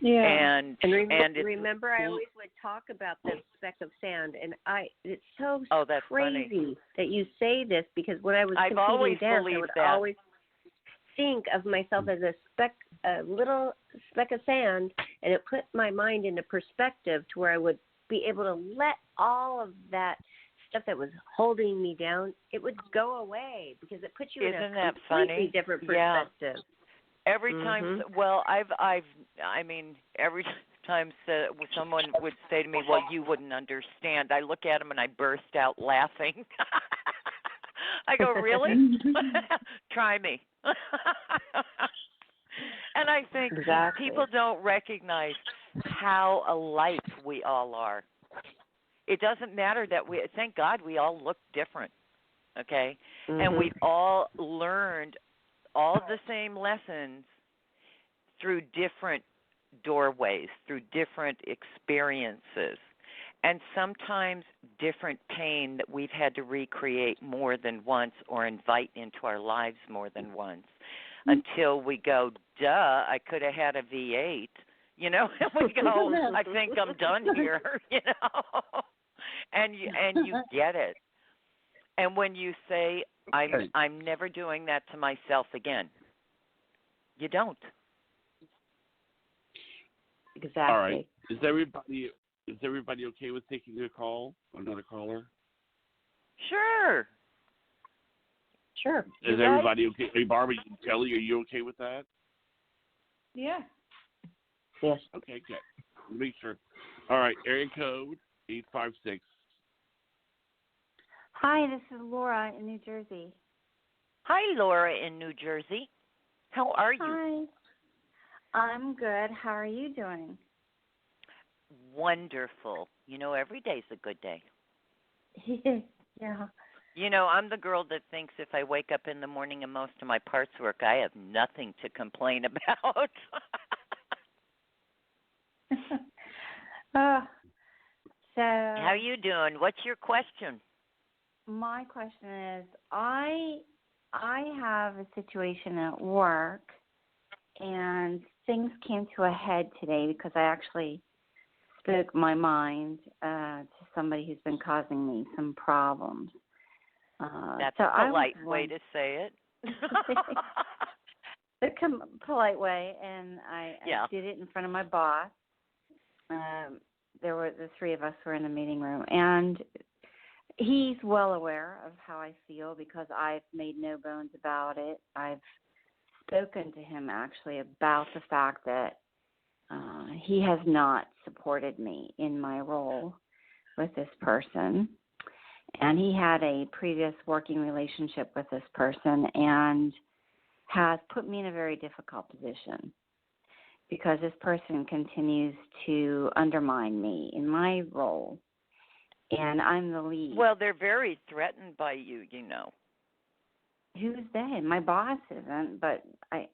Yeah. And remember, I always would talk about the speck of sand, and it's so that's crazy funny that you say this, because when I was I've competing always dance, I believed would that. always think of myself as a little speck of sand, and it put my mind into perspective to where I would be able to let all of that stuff that was holding me down, it would go away, because it puts you in a completely different perspective. Yeah. Every time, well, every time someone would say to me, well, you wouldn't understand, I look at them and I burst out laughing. I go, really? Try me. And I think people don't recognize how alike we all are. It doesn't matter that thank God we all look different, okay? And we've all learned all the same lessons through different doorways, through different experiences, and sometimes different pain that we've had to recreate more than once or invite into our lives more than once until we go, duh, I could have had a V8, you know, and we go, I think I'm done here, you know, and you get it. And when you say, I'm never doing that to myself again, you don't. Exactly. All right. Is everybody okay with taking a call? Another caller? Sure. Sure. Is everybody okay? Hey, Barbara, Kelly, are you okay with that? Yeah. Yes. Okay, good. Make sure. All right, area code 856. Hi, this is Laura in New Jersey. Hi, Laura in New Jersey. How are you? Hi. I'm good. How are you doing? Wonderful. You know, every day's a good day. Yeah. You know, I'm the girl that thinks if I wake up in the morning and most of my parts work, I have nothing to complain about. So How you doing? What's your question? my question is, I have a situation at work, and things came to a head today because I actually spoke my mind to somebody who's been causing me some problems. That's so a polite way to say it. The polite way, and I did it in front of my boss. There were the three of us were in the meeting room, and he's well aware of how I feel because I've made no bones about it. I've spoken to him actually about the fact that he has not supported me in my role with this person. And he had a previous working relationship with this person and has put me in a very difficult position because this person continues to undermine me in my role. And I'm the lead. Well, they're very threatened by you, you know. Who's they? My boss isn't, but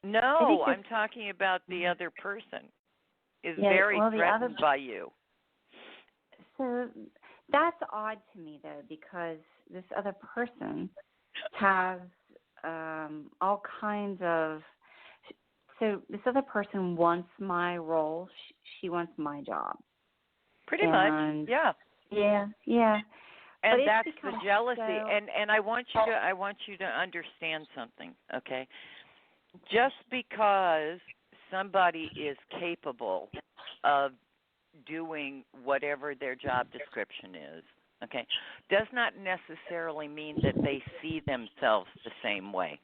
No, I'm talking about the other person is very threatened by you. So that's odd to me, though, because this other person has all kinds of. So this other person wants my role. She wants my job. Pretty much, yeah. Yeah. And that's the jealousy. And I want you to understand something, okay? Just because somebody is capable of doing whatever their job description is, okay, does not necessarily mean that they see themselves the same way.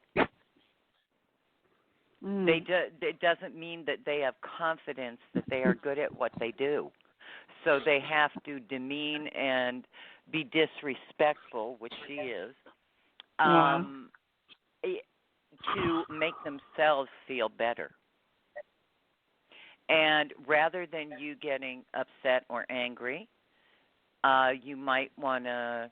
It doesn't mean that they have confidence that they are good at what they do. So they have to demean and be disrespectful, which she is, to make themselves feel better. And rather than you getting upset or angry, you might want to,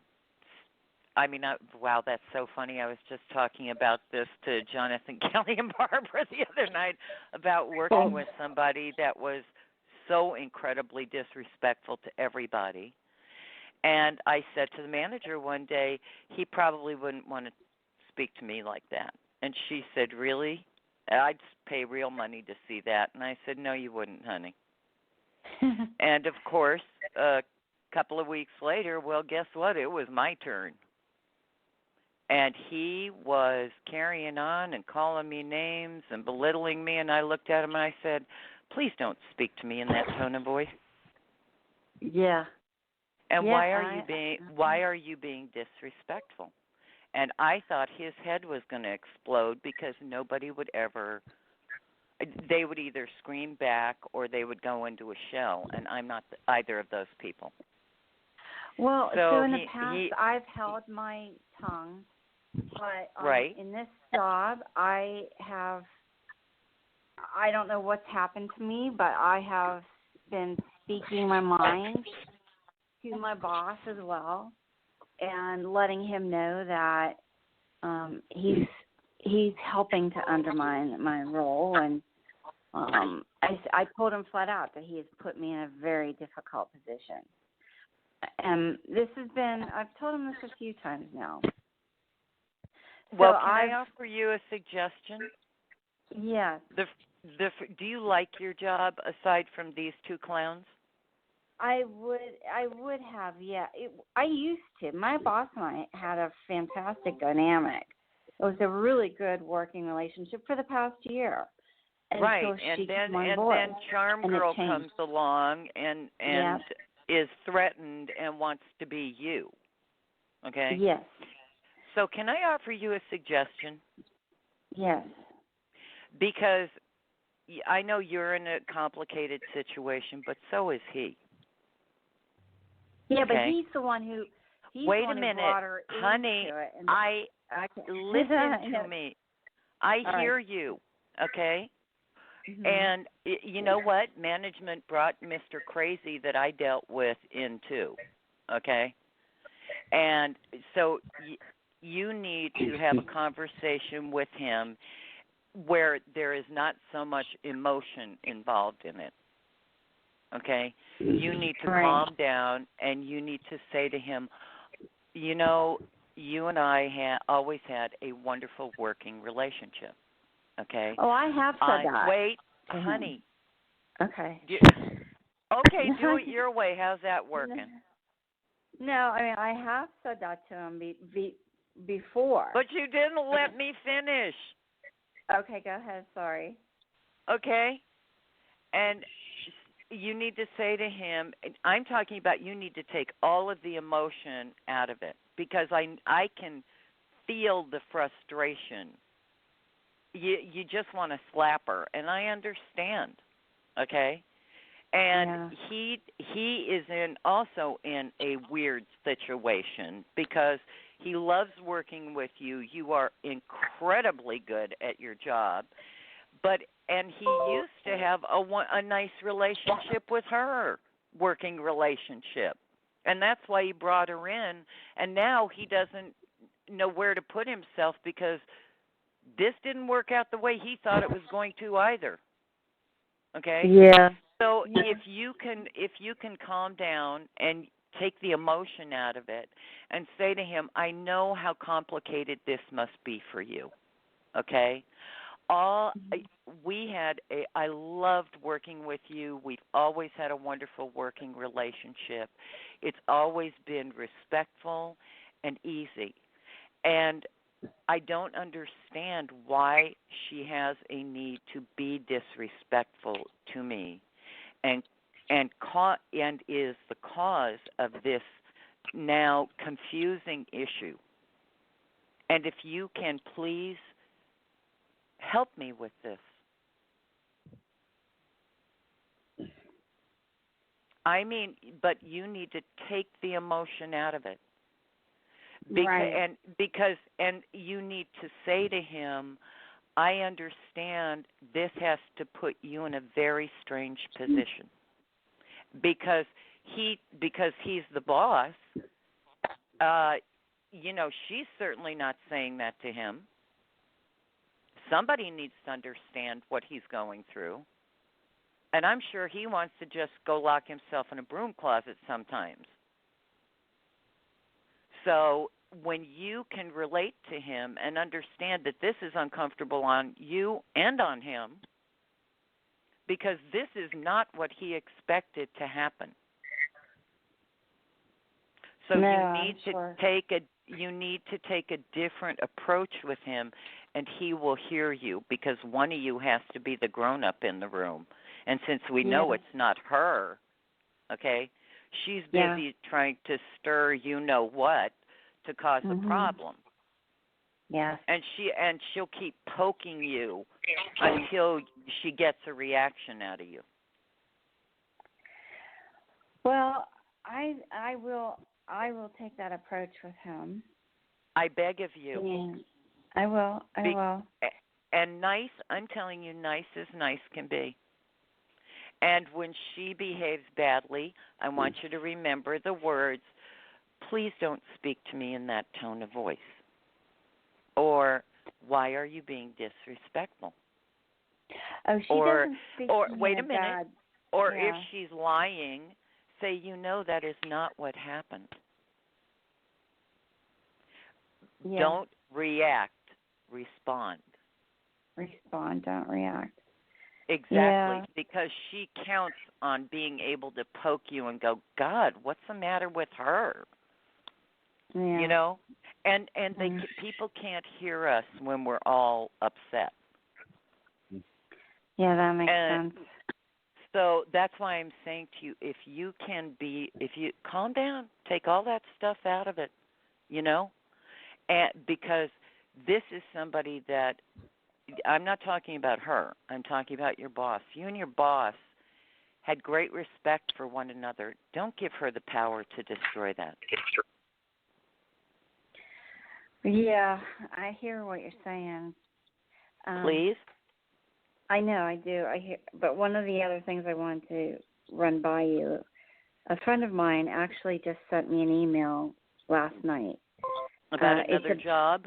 wow, that's so funny. I was just talking about this to Jonathan, Kelly, and Barbara the other night about working with somebody that was so incredibly disrespectful to everybody. And I said to the manager one day, he probably wouldn't want to speak to me like that. And she said, really? I'd pay real money to see that. And I said, no, you wouldn't, honey. And, of course, a couple of weeks later, well, guess what? It was my turn. And he was carrying on and calling me names and belittling me. And I looked at him and I said, please don't speak to me in that tone of voice. Yeah. And why are you being disrespectful? And I thought his head was going to explode because nobody would ever. They would either scream back or they would go into a shell, and I'm not either of those people. Well, so in the past, I've held my tongue, but in this job, I don't know what's happened to me, but I have been speaking my mind to my boss as well and letting him know that he's helping to undermine my role. And I told him flat out that he has put me in a very difficult position. And I've told him this a few times now. Well, can I offer you a suggestion? Yes. Do you like your job aside from these two clowns? I would have, yeah. I used to. My boss and I had a fantastic dynamic. It was a really good working relationship for the past year. Right, and then Charm Girl comes along and is threatened and wants to be you. Okay? Yes. So can I offer you a suggestion? Yes. Because I know you're in a complicated situation, but so is he. Yeah, okay? but he's the one who. Wait a minute, honey. I listen to me. I hear you. Okay. Mm-hmm. And you know what? Management brought Mr. Crazy that I dealt with in too. Okay. And so you need to have a conversation with him where there is not so much emotion involved in it. Okay? You need to calm down, and you need to say to him, you know, you and I always had a wonderful working relationship. Okay? Oh, I have said that. Wait, honey. Okay. Okay, do it your way. How's that working? No, I mean, I have said that to him before. But you didn't let me finish. Okay, go ahead. Sorry. Okay? And you need to say to him, I'm talking about you need to take all of the emotion out of it because I can feel the frustration. You just want to slap her, and I understand. Okay? And he is also in a weird situation because he loves working with you. You are incredibly good at your job, and he used to have a nice relationship with her, working relationship, and that's why he brought her in. And now he doesn't know where to put himself because this didn't work out the way he thought it was going to either. Okay? Yeah. So if you can calm down and take the emotion out of it and say to him, I know how complicated this must be for you. Okay? I loved working with you. We've always had a wonderful working relationship. It's always been respectful and easy. And I don't understand why she has a need to be disrespectful to me and is the cause of this now confusing issue. And if you can please help me with this. I mean, but you need to take the emotion out of it. And you need to say to him, I understand this has to put you in a very strange position. Because he's the boss, she's certainly not saying that to him. Somebody needs to understand what he's going through. And I'm sure he wants to just go lock himself in a broom closet sometimes. So when you can relate to him and understand that this is uncomfortable on you and on him, because this is not what he expected to happen. So you need to take a different approach with him, and he will hear you because one of you has to be the grown-up in the room. And since we know it's not her, okay, she's busy trying to stir you-know-what to cause a problem. Yeah. And she'll keep poking you until she gets a reaction out of you. Well, I will take that approach with him. I beg of you. Yeah. I will. And nice, I'm telling you, nice as nice can be. And when she behaves badly, I want you to remember the words, please don't speak to me in that tone of voice. Or, why are you being disrespectful? Oh, she doesn't speak to me wait a minute. bad. Or if she's lying, say, that is not what happened. Yeah. Don't react. Respond. Respond, don't react. Exactly, because she counts on being able to poke you and go, God, what's the matter with her? Yeah. And people can't hear us when we're all upset. Yeah, that makes sense. So that's why I'm saying to you, if you calm down, take all that stuff out of it, And because this is somebody that I'm not talking about her. I'm talking about your boss. You and your boss had great respect for one another. Don't give her the power to destroy that. Yeah, I hear what you're saying. Please? I know, I do. I hear, but one of the other things I wanted to run by you, a friend of mine actually just sent me an email last night. About another job?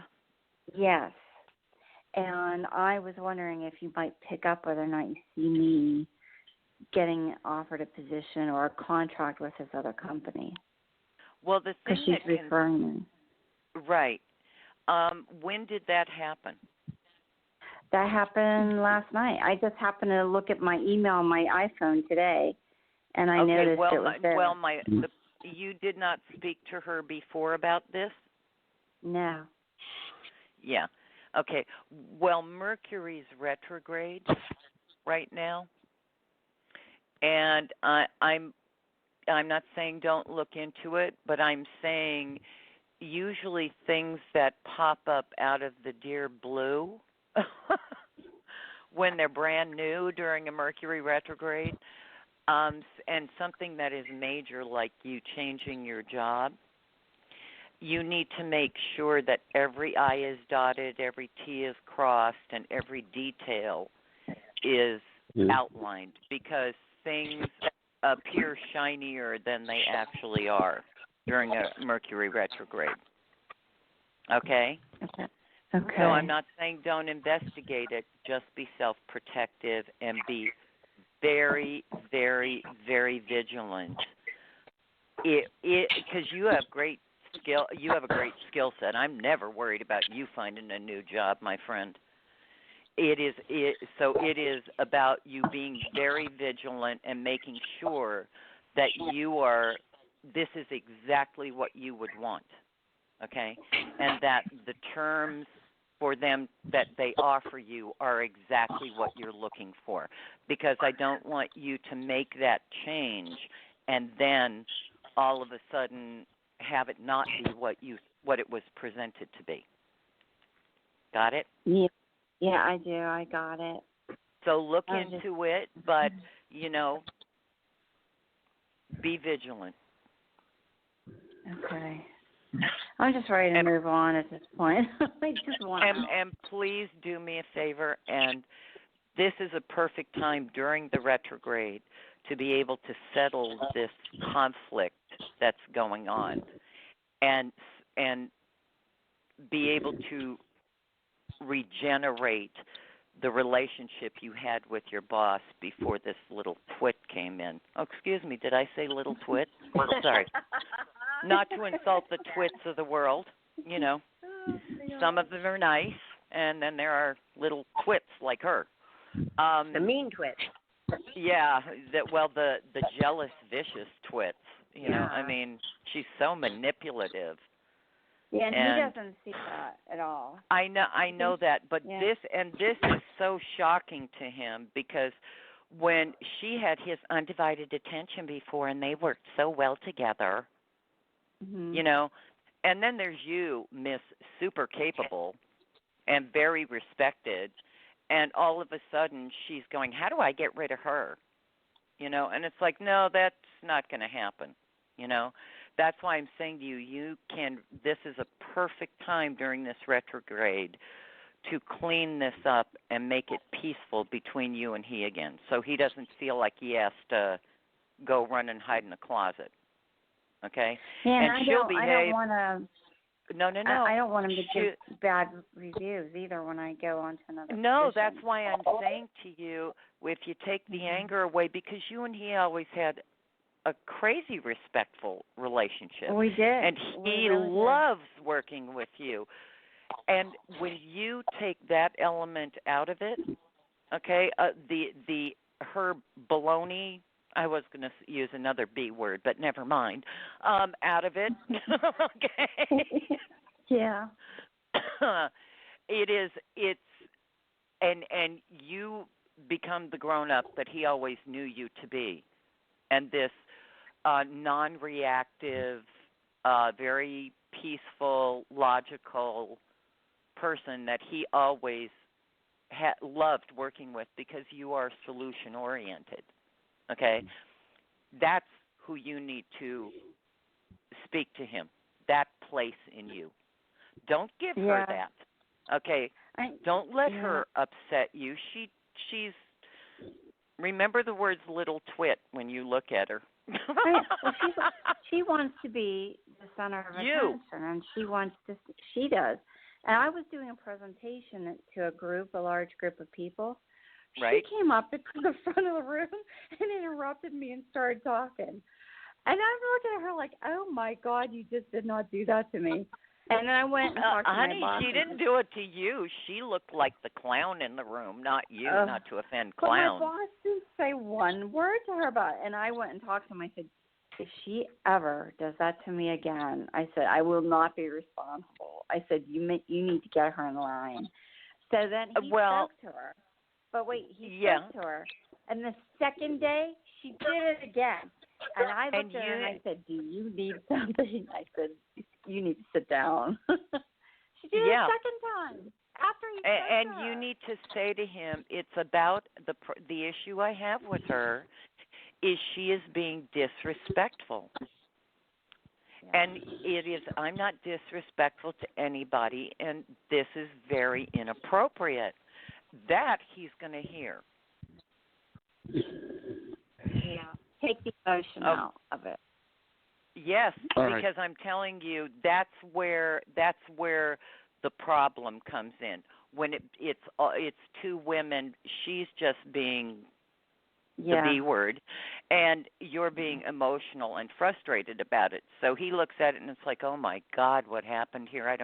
Yes. And I was wondering if you might pick up whether or not you see me getting offered a position or a contract with his other company. Well, the thing because she's referring me. Right. When did that happen? That happened last night. I just happened to look at my email on my iPhone today, and I noticed it was there. Well, you did not speak to her before about this? No. Yeah. Okay. Well, Mercury's retrograde right now, and I'm not saying don't look into it, but I'm saying usually things that pop up out of the dear blue when they're brand new during a Mercury retrograde, and something that is major like you changing your job, you need to make sure that every I is dotted, every T is crossed, and every detail is outlined, because things appear shinier than they actually are during a Mercury retrograde. Okay? Okay. So I'm not saying don't investigate it, just be self-protective and be very, very, very vigilant. Because you have great skill, you have a great skill set. I'm never worried about you finding a new job, my friend. It is about you being very vigilant and making sure that this is exactly what you would want, okay? And that the terms for them that they offer you are exactly what you're looking for, because I don't want you to make that change and then all of a sudden have it not be what it was presented to be. Got it? Yeah, I do. I got it. So look into it, but, be vigilant. Okay. I'm just ready to move on at this point. I just want and please do me a favor, and this is a perfect time during the retrograde to be able to settle this conflict that's going on, and be able to regenerate the relationship you had with your boss before this little twit came in. Oh, excuse me, did I say little twit? Sorry. Not to insult the twits of the world, Some of them are nice, and then there are little twits like her. The mean twits. Yeah, the jealous, vicious twits. I mean, she's so manipulative. Yeah, and he doesn't see that at all. I know that, but this is so shocking to him, because when she had his undivided attention before and they worked so well together, and then there's you, Miss Super Capable and very respected, and all of a sudden she's going, how do I get rid of her? And it's like, no, that's not going to happen, That's why I'm saying to you, this is a perfect time during this retrograde to clean this up and make it peaceful between you and he again, so he doesn't feel like he has to go run and hide in a closet. Okay? Yeah, and she'll behave. I don't want to. No. I don't want him to give bad reviews either when I go on to another. No, position. that's why I'm saying to you, if you take the anger away, because you and he always had a crazy respectful relationship. We did. And he really loves working with you. And when you take that element out of it, okay, her baloney, I was going to use another B word, but never mind, out of it, okay? Yeah. And you become the grown-up that he always knew you to be. And this non-reactive, very peaceful, logical person that he always loved working with because you are solution oriented. Okay? That's who you need to speak to him. That place in you. Don't give her that. Okay? Don't let her upset you. She's remember the words little twit when you look at her. Well, she wants to be the center of attention, and she does. And I was doing a presentation to a large group of people. Right. She came up to the front of the room and interrupted me and started talking. And I'm looking at her like, oh, my God, you just did not do that to me. And then I went and talked to honey, my boss. She didn't do it to you. She looked like the clown in the room, not you, not to offend clowns. But my boss didn't say one word to her about it. And I went and talked to him. I said, if she ever does that to me again, I said, I will not be responsible. I said, you need to get her in line. So then he spoke to her. But wait, he spoke to her. And the second day, she did it again. And I looked at her and I said, do you need something? I said, you need to sit down. She did it a second time after he spoke to her. You need to say to him, it's about the issue I have with her is she is being disrespectful. Yeah. And it is, I'm not disrespectful to anybody, and this is very inappropriate. That he's going to hear. Yeah. Take the emotion out of it. Yes, because I'm telling you, that's where the problem comes in. When it's two women, she's just being the B word, and you're being emotional and frustrated about it. So he looks at it and it's like, oh my God, what happened here?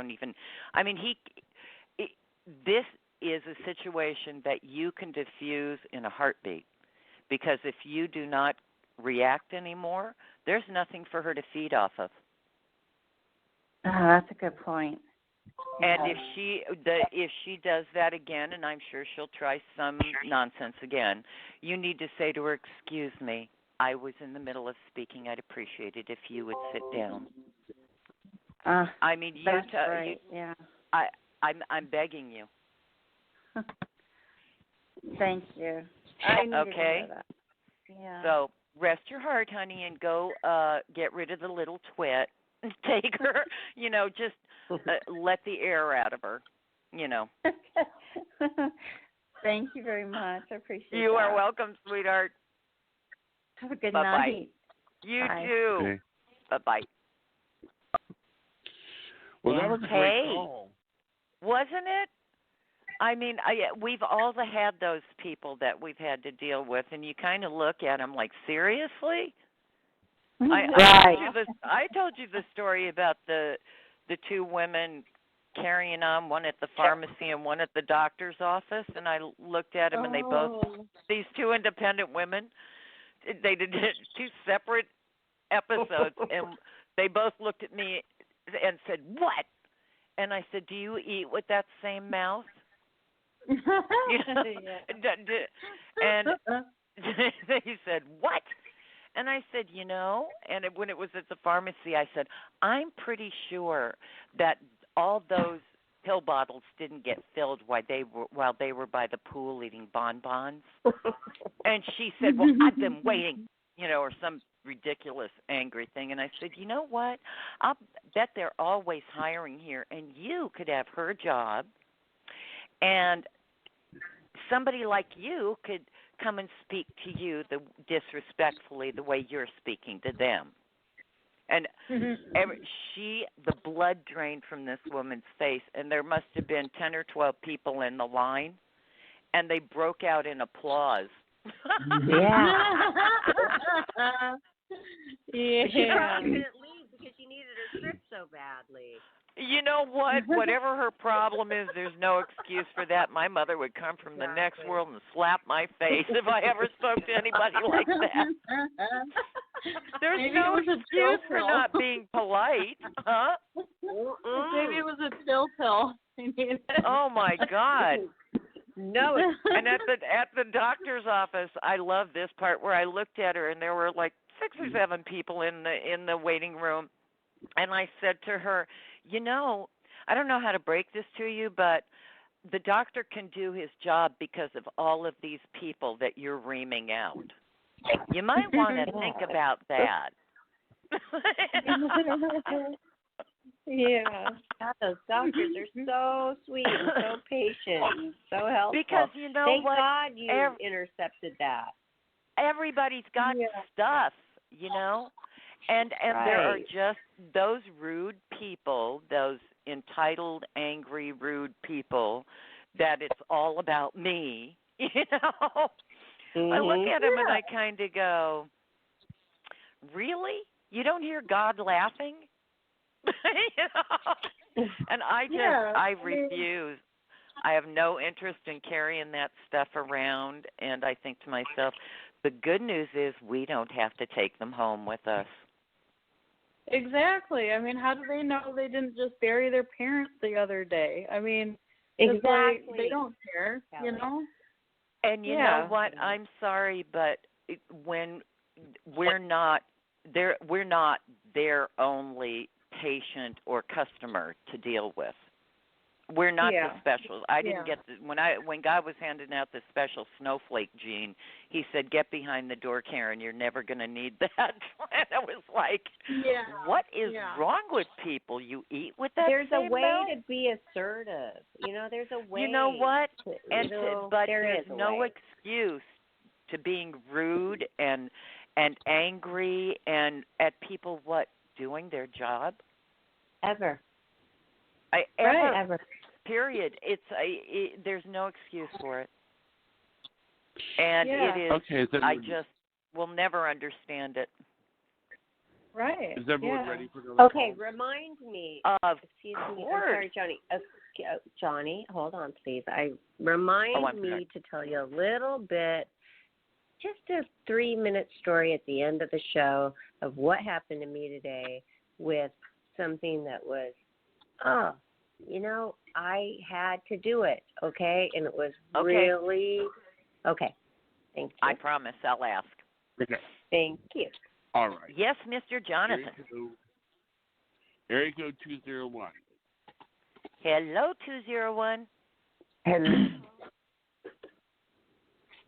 This is a situation that you can diffuse in a heartbeat, because if you do not react anymore, there's nothing for her to feed off of. Oh, that's a good point. And if she does that again, and I'm sure she'll try some nonsense again, you need to say to her, excuse me, I was in the middle of speaking. I'd appreciate it if you would sit down. That's right. I'm begging you. Thank you. I needed to hear that. Yeah. So rest your heart, honey, and go get rid of the little twit. Take her, just let the air out of her, Thank you very much. I appreciate it. You are welcome, sweetheart. Have a good Bye-bye. night. You Bye. too. Okay. Bye-bye. Well, that was a great call. Wasn't it? We've all had those people that we've had to deal with, and you kind of look at them like, seriously? I told you the story about the two women carrying on, one at the pharmacy and one at the doctor's office, and I looked at them, and they both, these two independent women, they did two separate episodes, and they both looked at me and said, what? And I said, do you eat with that same mouth? And they said, what? And I said, and when it was at the pharmacy, I said, I'm pretty sure that all those pill bottles didn't get filled while they were by the pool eating bonbons. And she said, well, I've been waiting, or some ridiculous angry thing. And I said, you know what? I'll bet they're always hiring here, and you could have her job, and somebody like you could come and speak to you disrespectfully the way you're speaking to them. And the blood drained from this woman's face, and there must have been 10 or 12 people in the line, and they broke out in applause. Yeah. She probably couldn't leave because she needed her script so badly. You know what? Whatever her problem is, there's no excuse for that. My mother would come from the next world and slap my face if I ever spoke to anybody like that. There's no excuse for not being polite, huh? Maybe it was a pill pill. Oh my God. No. And at the doctor's office, I love this part where I looked at her, and there were like 6 or 7 people in the waiting room. And I said to her, you know, I don't know how to break this to you, but the doctor can do his job because of all of these people that you're reaming out. You might want to think about that. Yeah. God, those doctors are so sweet and so patient and so helpful. Because you know Thank what? God you intercepted that. Everybody's got stuff, you know? And there are just those rude people, those entitled, angry, rude people that it's all about me, you know? I look at them and I kind of go, really? You don't hear God laughing? You know? And I refuse. I have no interest in carrying that stuff around, and I think to myself, the good news is we don't have to take them home with us. Exactly. I mean, how do they know they didn't just bury their parents the other day? I mean, exactly. They don't care, you know? And you know what? I'm sorry, but when we're not their only patient or customer to deal with. We're not the special. I didn't get when God was handing out the special snowflake gene, he said, "Get behind the door, Karen. You're never going to need that." And I was like, "What is wrong with people? You eat with that?" There's same a way mouth? to be assertive. You know, there's a way. You know what? But there's no excuse to being rude and angry and at people doing their job. Ever. Ever. Period. There's no excuse for it. And it is. Okay, I just will never understand it. Right. Is everyone ready for the Okay, remind me. Excuse me. I'm sorry, Johnny. Johnny, hold on, please. Remind me to tell you a little bit, just a 3-minute story at the end of the show of what happened to me today with something that was, you know, I had to do it, okay? And it was really, okay. Thank you. I promise I'll ask. Okay. Thank you. All right. Yes, Mr. Jonathan. Area code 201. Hello, 201. Hello.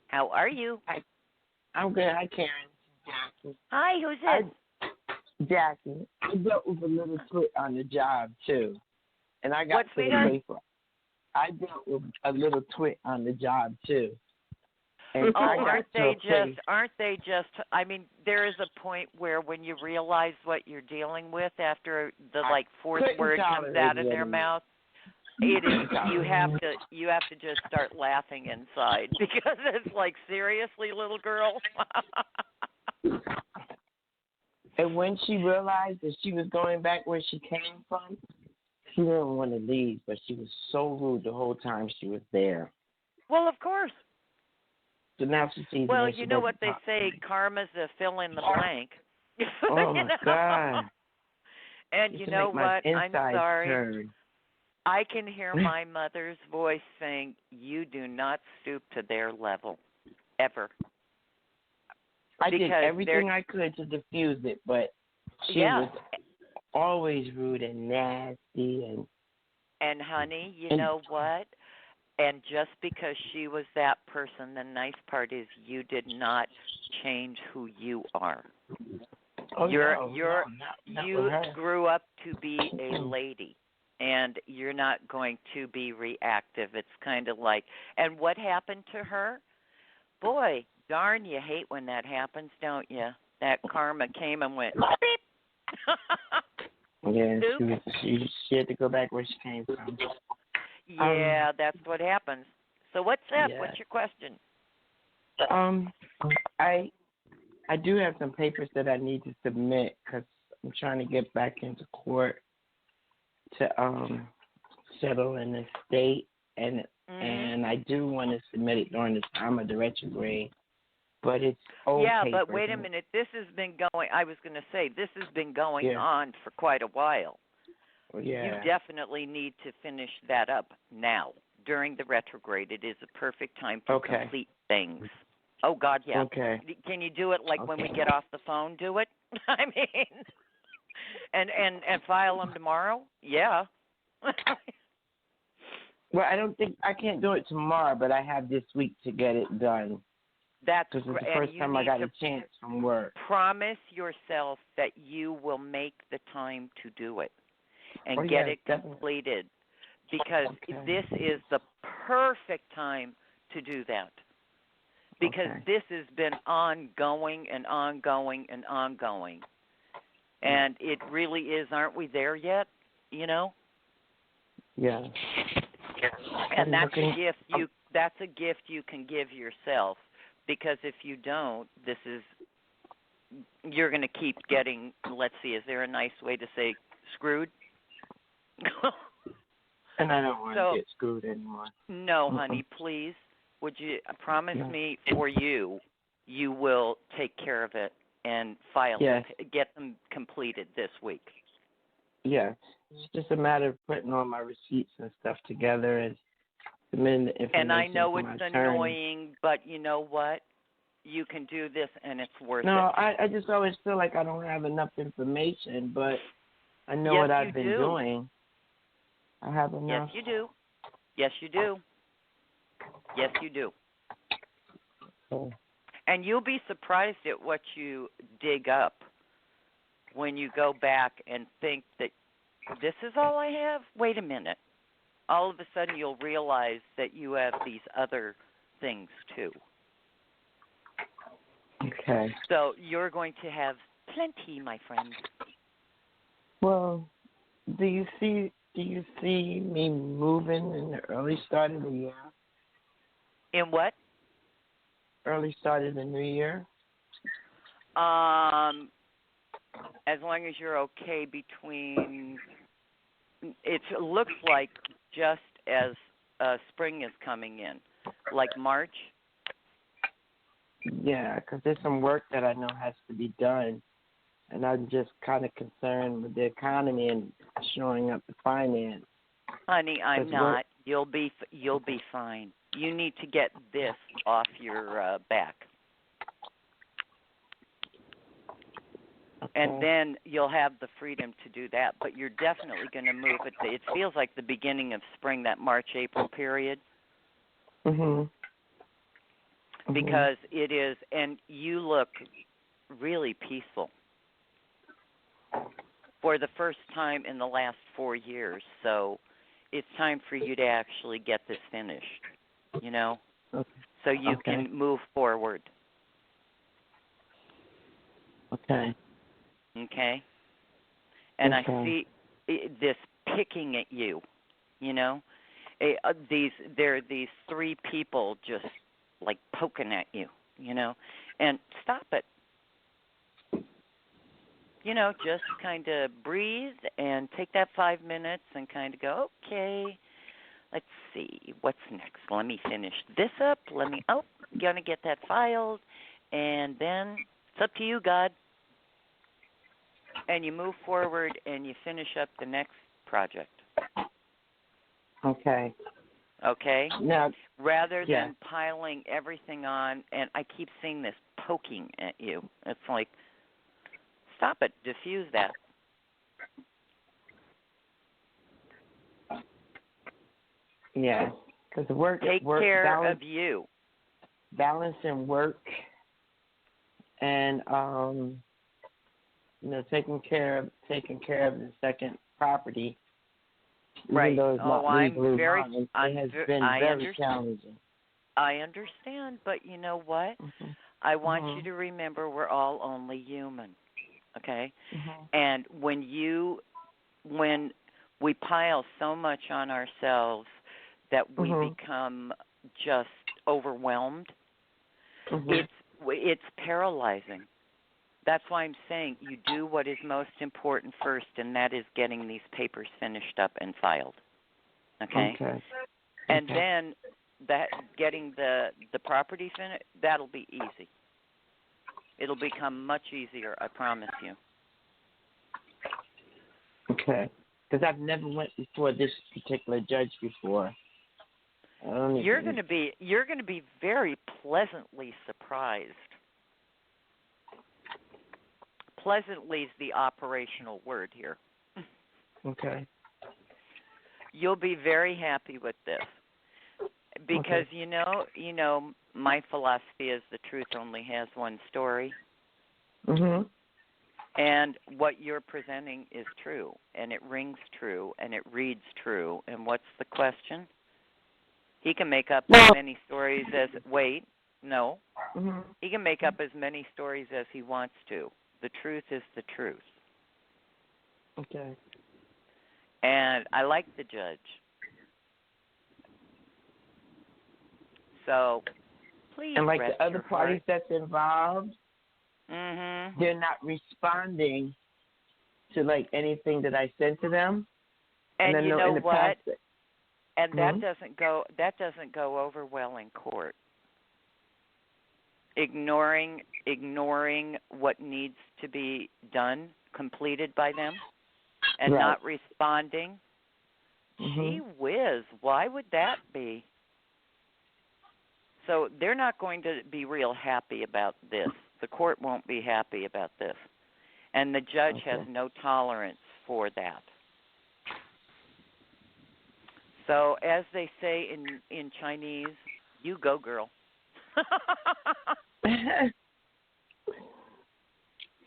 How are you? I'm good. Hi, Karen. Jackie. Hi, who's this? Jackie. I dealt with a little twit on the job, too. And I got What's to pay for it. I dealt with a little twit on the job, too. And aren't they just, I mean, there is a point where when you realize what you're dealing with after the fourth word comes out of their mouth, it is you have to just start laughing inside because it's like, seriously, little girl. And when she realized that she was going back where she came from, she didn't want to leave, but she was so rude the whole time she was there. Well, of course. So now she sees. Well, you know what they say, karma's a fill in the blank. Oh, my God. And you know what? I'm sorry. Turn. I can hear my mother's voice saying, "You do not stoop to their level, ever." I did everything I could to diffuse it, but she was always rude and nasty. And honey, you know what? And just because she was that person, the nice part is you did not change who you are. Oh, you grew up to be a lady. And you're not going to be reactive. It's kind of like, and what happened to her? Boy, darn, you hate when that happens, don't you? That karma came and went, beep. Yeah, she had to go back where she came from. Yeah, that's what happens. So what's up? Yeah. What's your question? I do have some papers that I need to submit because I'm trying to get back into court to settle an estate, and I do want to submit it during this time of the retrograde, but it's old papers. But wait a minute. This has been going. I was going to say this has been going on for quite a while. Yeah. You definitely need to finish that up now during the retrograde. It is a perfect time to complete things. Oh God, yeah. Okay. Can you do it when we get off the phone? Do it. I mean. And file them tomorrow? Yeah. Well, I can't do it tomorrow, but I have this week to get it done. That's This is the great. first time I got a chance from work. Promise yourself that you will make the time to do it and get it completed, because this is the perfect time to do that. Because this has been ongoing and ongoing and ongoing. And it really is, aren't we there yet? You know? Yeah. And that's a gift you can give yourself, because if you don't, you're going to keep getting, let's see, is there a nice way to say screwed? And I don't want to get screwed anymore. No, honey, please. Would you promise me for you will take care of it and file it, get them completed this week? Yeah. It's just a matter of putting all my receipts and stuff together and submitting the information. And I know it's attorney. annoying, but you know what? You can do this, and it's worth it. No, I just always feel like I don't have enough information, but I know what I've been doing. I have enough. Yes, you do. Yes, you do. Yes, you do. Oh. And you'll be surprised at what you dig up when you go back and think that this is all I have. Wait a minute. All of a sudden you'll realize that you have these other things too. Okay. So you're going to have plenty, my friend. Well, do you see me moving in the early start of the year? In what? Early start of the new year? As long as you're okay between, it looks like just as spring is coming in, like March. Yeah, because there's some work that I know has to be done, and I'm just kind of concerned with the economy and showing up the finance. Honey, I'm not. You'll be fine. You need to get this off your back. Okay. And then you'll have the freedom to do that. But you're definitely going to move it. It feels like the beginning of spring, that March-April period. Mhm. Because it is, and you look really peaceful for the first time in the last 4 years. So it's time for you to actually get this finished, you know, so you can move forward. Okay. Okay. And I see this picking at you, you know. There are these three people just like poking at you, you know, and stop it. You know, just kind of breathe and take that 5 minutes and kind of go, okay, let's see, what's next? Let me finish this up. Going to get that filed, and then it's up to you, God. And you move forward and you finish up the next project. Okay. Okay? Now, rather than piling everything on, and I keep seeing this poking at you. It's like, stop it. Diffuse that. Yeah, because work. Take care of you. Balancing work and taking care of the second property. Right. Even though it's not legally it has been very challenging. I understand, but you know what? Mm-hmm. I want you to remember we're all only human. Okay? Mm-hmm. And when we pile so much on ourselves that we become just overwhelmed, it's paralyzing. That's why I'm saying you do what is most important first, and that is getting these papers finished up and filed. Okay? And then getting the property finished, that'll be easy. It'll become much easier, I promise you. Okay. Because I've never went before this particular judge before. You're going to be very pleasantly surprised. pleasantly is the operational word here. Okay. You'll be very happy with this. Because you know, my philosophy is the truth only has one story. Mhm. And what you're presenting is true, and it rings true, and it reads true. And what's the question? He can make up as many stories as he can make up as many stories as he wants to. The truth is the truth. Okay. And I like the judge. So, please. And like rest the other your parties heart. that's involved, they're not responding to like anything that I sent to them. And then you know what? Past, and that doesn't go over well in court. Ignoring what needs to be done, completed by them, and not responding. Gee whiz, why would that be? So they're not going to be real happy about this. The court won't be happy about this. And the judge has no tolerance for that. So as they say in Chinese, you go, girl.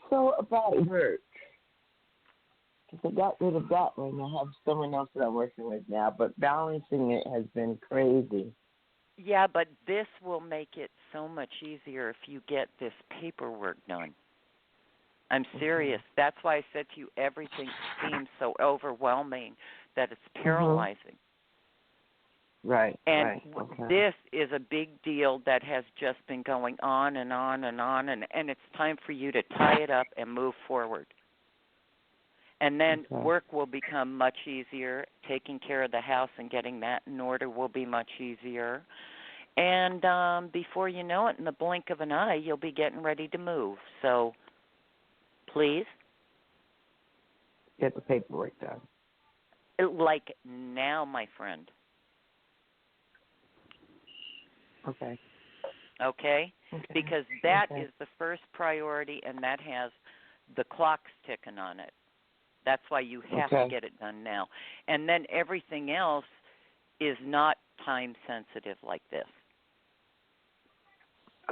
So about work, because I got rid of that one. I have someone else that I'm working with now, but balancing it has been crazy. Yeah, but this will make it so much easier if you get this paperwork done. I'm serious. That's why I said to you, everything seems so overwhelming that it's paralyzing. Right. And this is a big deal that has just been going on and on and on, and it's time for you to tie it up and move forward. And then work will become much easier. Taking care of the house and getting that in order will be much easier. And before you know it, in the blink of an eye, you'll be getting ready to move. So, please. Get the paperwork done. Like now, my friend. Okay. Okay? Because that is the first priority, and that has the clocks ticking on it. That's why you have to get it done now. And then everything else is not time sensitive like this.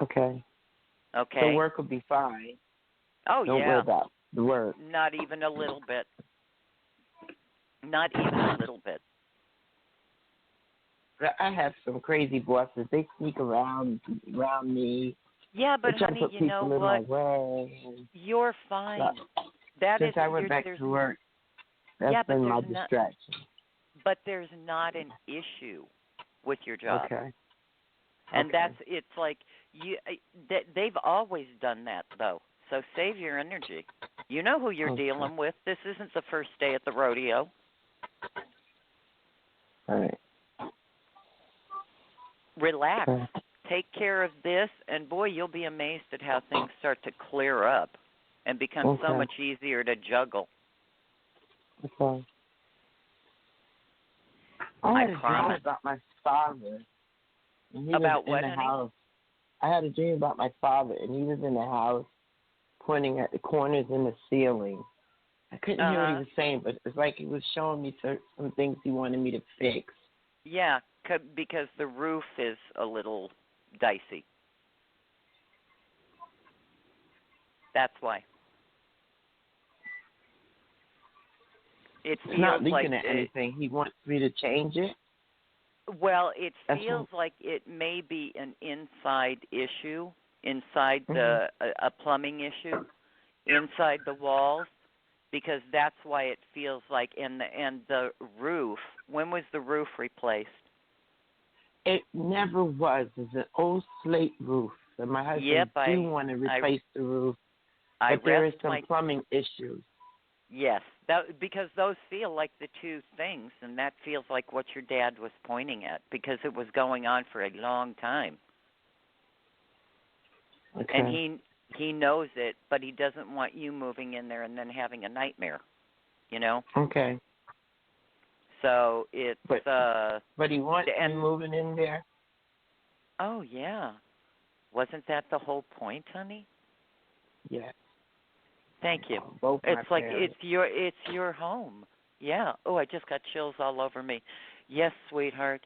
Okay. Okay. The work will be fine. Oh, Don't worry about the work. Not even a little bit. Not even a little bit. I have some crazy bosses. They sneak around me. Yeah, but honey, you know what? You're fine. Since I went back to work, that's been my distraction. But there's not an issue with your job. Okay. And it's like they've always done that, though. So save your energy. You know who you're dealing with. This isn't the first day at the rodeo. All right. Relax. Take care of this, and boy, you'll be amazed at how things start to clear up and become so much easier to juggle. Okay. I had a dream about my father. And he about was what, in the honey? house. I had a dream about my father, and he was in the house pointing at the corners in the ceiling. I couldn't hear what he was saying, but it's like he was showing me some things he wanted me to fix. Yeah, because the roof is a little dicey. That's why. It's not leaking like at anything. He wants me to change it. Well, it feels like it may be an inside issue, inside a plumbing issue, inside the walls, because that's why it feels like. And the roof. When was the roof replaced? It never was. It's an old slate roof. And my husband want to replace the roof, but there is some plumbing issues. Yes, because those feel like the two things, and that feels like what your dad was pointing at, because it was going on for a long time. Okay. And he knows it, but he doesn't want you moving in there and then having a nightmare, you know? Okay. So it's... But he wants me moving in there? Oh, yeah. Wasn't that the whole point, honey? Yeah. Thank you. Both my It's like parents. it's your home. Yeah. Oh, I just got chills all over me. Yes, sweetheart.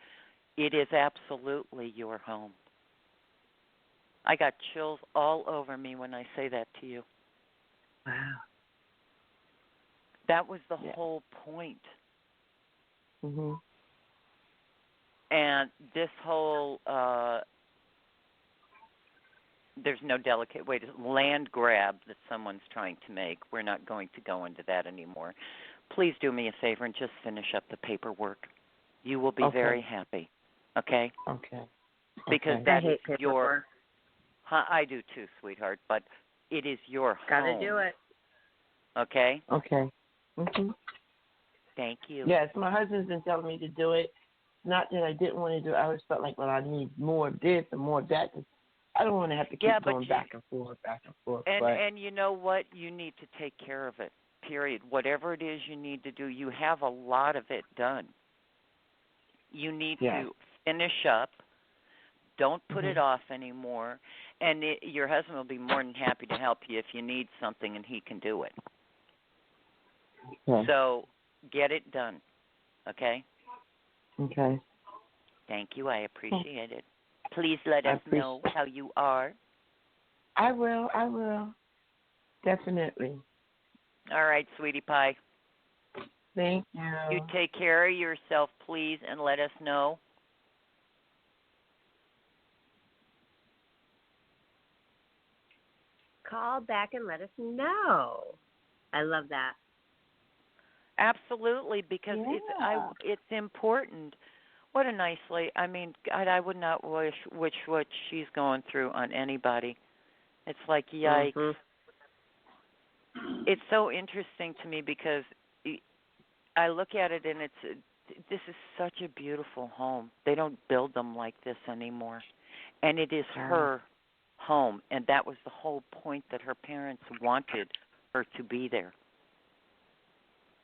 It is absolutely your home. I got chills all over me when I say that to you. Wow. That was the whole point. Mhm. And this whole there's no delicate way to land grab that someone's trying to make. We're not going to go into that anymore. Please do me a favor and just finish up the paperwork. You will be very happy. Okay? Okay. Because I that hate is paperwork. your I do too, sweetheart, but it is your home. Gotta do it. Okay? Okay. Mhm. Thank you. Yes, my husband's been telling me to do it. Not that I didn't want to do it. I always felt like, well, I need more of this and more of that. I don't want to have to keep going back and forth, back and forth. And you know what? You need to take care of it, period. Whatever it is you need to do, you have a lot of it done. You need to finish up. Don't put it off anymore. And your husband will be more than happy to help you if you need something and he can do it. Okay. So get it done, okay? Okay. Thank you. I appreciate it. Please let us know how you are. I will. Definitely. All right, sweetie pie. Thank you. You take care of yourself, please, and let us know. Call back and let us know. I love that. Absolutely, because it's important. What a nice lady. I mean, God, I would not wish what she's going through on anybody. It's like, yikes. Mm-hmm. It's so interesting to me because I look at it and this is such a beautiful home. They don't build them like this anymore. And it is her home, and that was the whole point, that her parents wanted her to be there.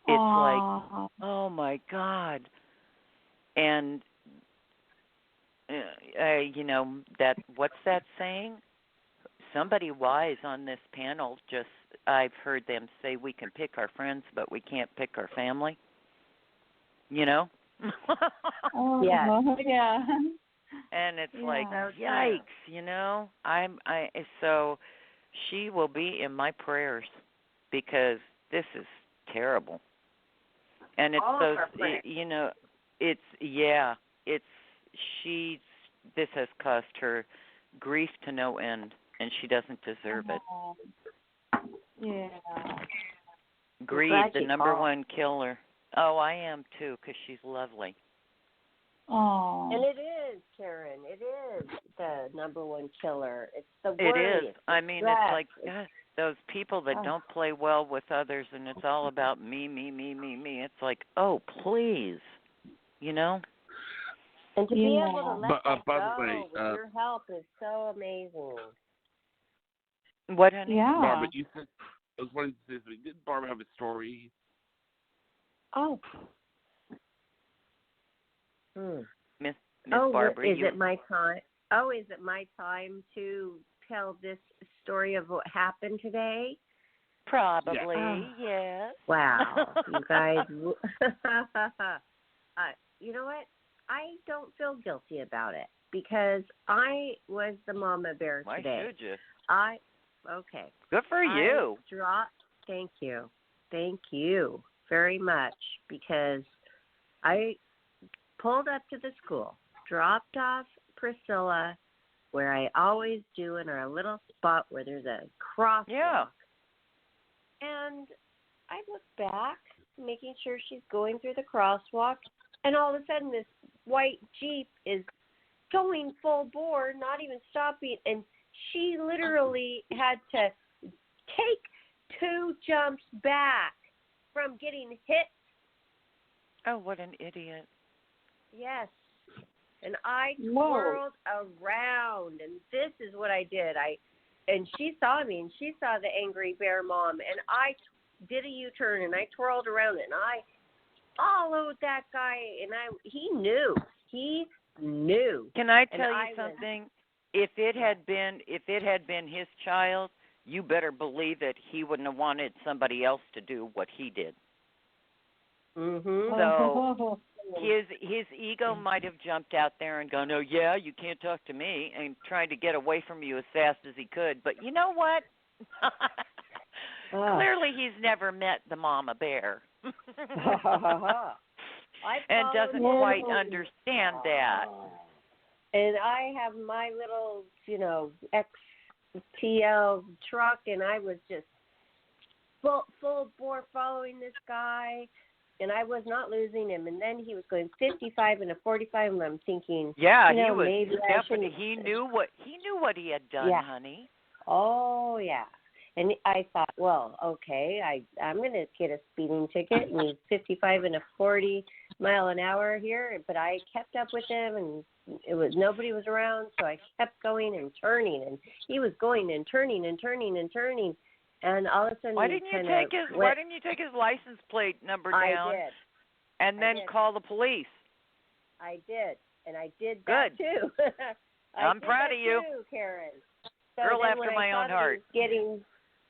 It's like, oh my God. And you know, that what's that saying? Somebody wise on this panel I've heard them say, we can pick our friends, but we can't pick our family. You know? Yeah. And it's like, yikes, you know? So she will be in my prayers because this is terrible. And it's so, you know, this has caused her grief to no end, and she doesn't deserve it. Yeah. Greed, the number one killer. Oh, I am too, because she's lovely. Oh. And it is, Karen. It is the number one killer. It's the worry. It is. I mean, stress. it's like God, those people that don't play well with others, and it's all about me. It's like, oh, please, you know. And to be able to let that by go the way, with your help is so amazing. What, honey? Yeah. Barbara, you said, I was wanting to say something. Didn't Barbara have a story? Oh. Miss Barbara. Is it my time? Oh, is it my time to tell this story of what happened today? Probably, yes. Wow, you guys. You know what? I don't feel guilty about it because I was the mama bear today. Why should you? Okay. Good for you. Thank you. Thank you very much, because I pulled up to the school, dropped off Priscilla, where I always do, in our little spot where there's a crosswalk. Yeah. And I look back, making sure she's going through the crosswalk, and all of a sudden this white Jeep is going full bore, not even stopping, and she literally had to take 2 jumps back from getting hit. Oh, what an idiot. Yes. And I twirled around, and this is what I did. And she saw me, and she saw the angry bear mom, and I did a U-turn, and I twirled around, and I followed that guy, and he knew. He knew. Can I tell you something? If it had been his child, you better believe that he wouldn't have wanted somebody else to do what he did. Mhm. So his ego might have jumped out there and gone, "Oh yeah, you can't talk to me," and tried to get away from you as fast as he could. But you know what? Clearly, he's never met the mama bear, and doesn't quite understand that. And I have my little, XTL truck, and I was just full bore following this guy, and I was not losing him. And then he was going 55 and a 45, and I'm thinking, yeah, he was maybe definitely. He knew what he had done, honey. Oh yeah. And I thought, well, okay, I'm going to get a speeding ticket, and he's 55 and a 40 mile an hour here. But I kept up with him, and nobody was around, so I kept going and turning, and he was going and turning and turning and turning, and all of a sudden Why didn't you take his license plate number down? I did. And then call the police. I did, and I did that too. I'm proud of you, too, Karen. So girl after my own heart.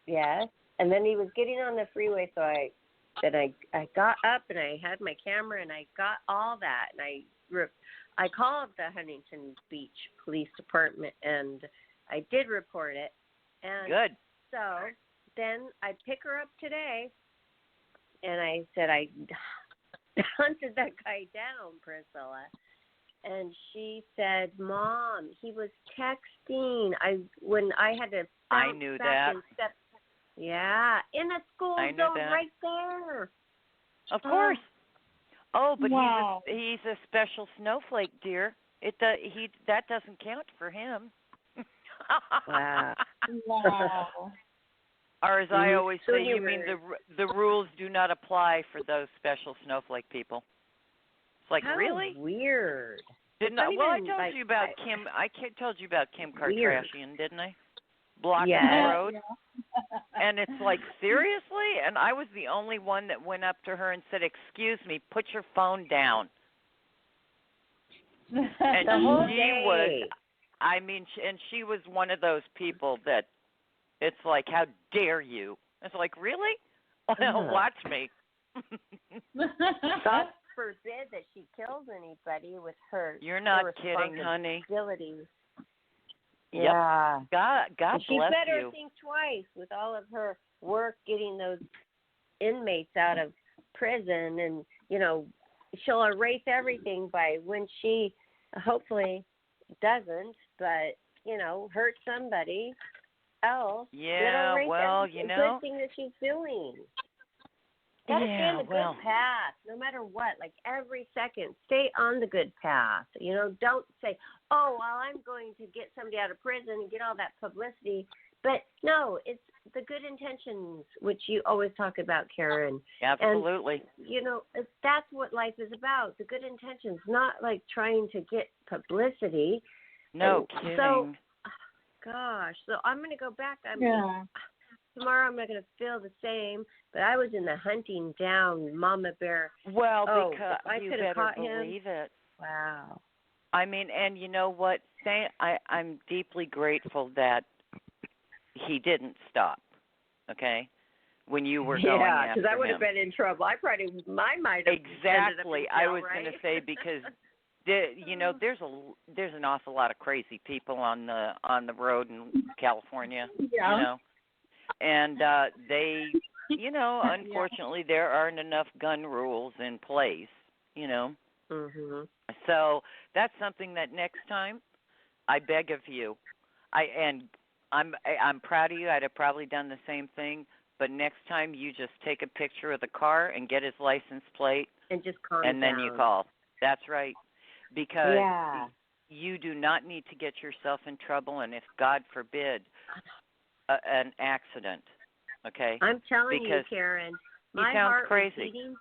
Yes, and then he was getting on the freeway, so I got up and I had my camera and I got all that, and I called the Huntington Beach Police Department, and I did report it. And good. So then I pick her up today, and I said I hunted that guy down, Priscilla. And she said, "Mom, he was texting. When I had to I bounce knew back that. and step, yeah, in a school I knew zone that. right there. Of course. Oh, but wow. he's a special snowflake, dear. That doesn't count for him. Wow. Wow. Or as I always So say, you mean the rules do not apply for those special snowflake people. It's like, How really? Weird. Didn't I? Well, I told you about Kim. I told you about Kim Kardashian, didn't I? Blocking the road. And it's like, seriously? And I was the only one that went up to her and said, "Excuse me, put your phone down." And the whole she day. was, I mean, and she was one of those people that it's like, how dare you? It's like, really? Watch me. God forbid that she kills anybody with her. You're not kidding, honey. Yeah. God she bless better you. think twice with all of her work getting those inmates out of prison, and she'll erase everything by when she hopefully doesn't, but hurt somebody else. Yeah, well, good thing that she's doing. Gotta stay on the good path, no matter what. Like every second, stay on the good path. Don't say, "Oh, well, I'm going to get somebody out of prison and get all that publicity." But no, it's the good intentions, which you always talk about, Karen. Absolutely. And, that's what life is about, the good intentions, not like trying to get publicity. No kidding. So, gosh, so I'm going to go back. Tomorrow I'm not going to feel the same, but I was in the hunting down mama bear. Well, because I you could have better caught him. believe it. Wow. I mean, and you know what? I'm deeply grateful that he didn't stop. Okay, when you were going after him. Yeah, because I would have been in trouble. I might have. Exactly. I was going to say because there's an awful lot of crazy people on the road in California. Yeah. And they, unfortunately, there aren't enough gun rules in place. Mhm. So that's something that next time, I beg of you, I'm proud of you. I'd have probably done the same thing. But next time, you just take a picture of the car and get his license plate, and just calm and down. then you call. That's right, because you do not need to get yourself in trouble. And if God forbid, an accident, okay? I'm telling because you, Karen, he my sounds heart crazy. was beating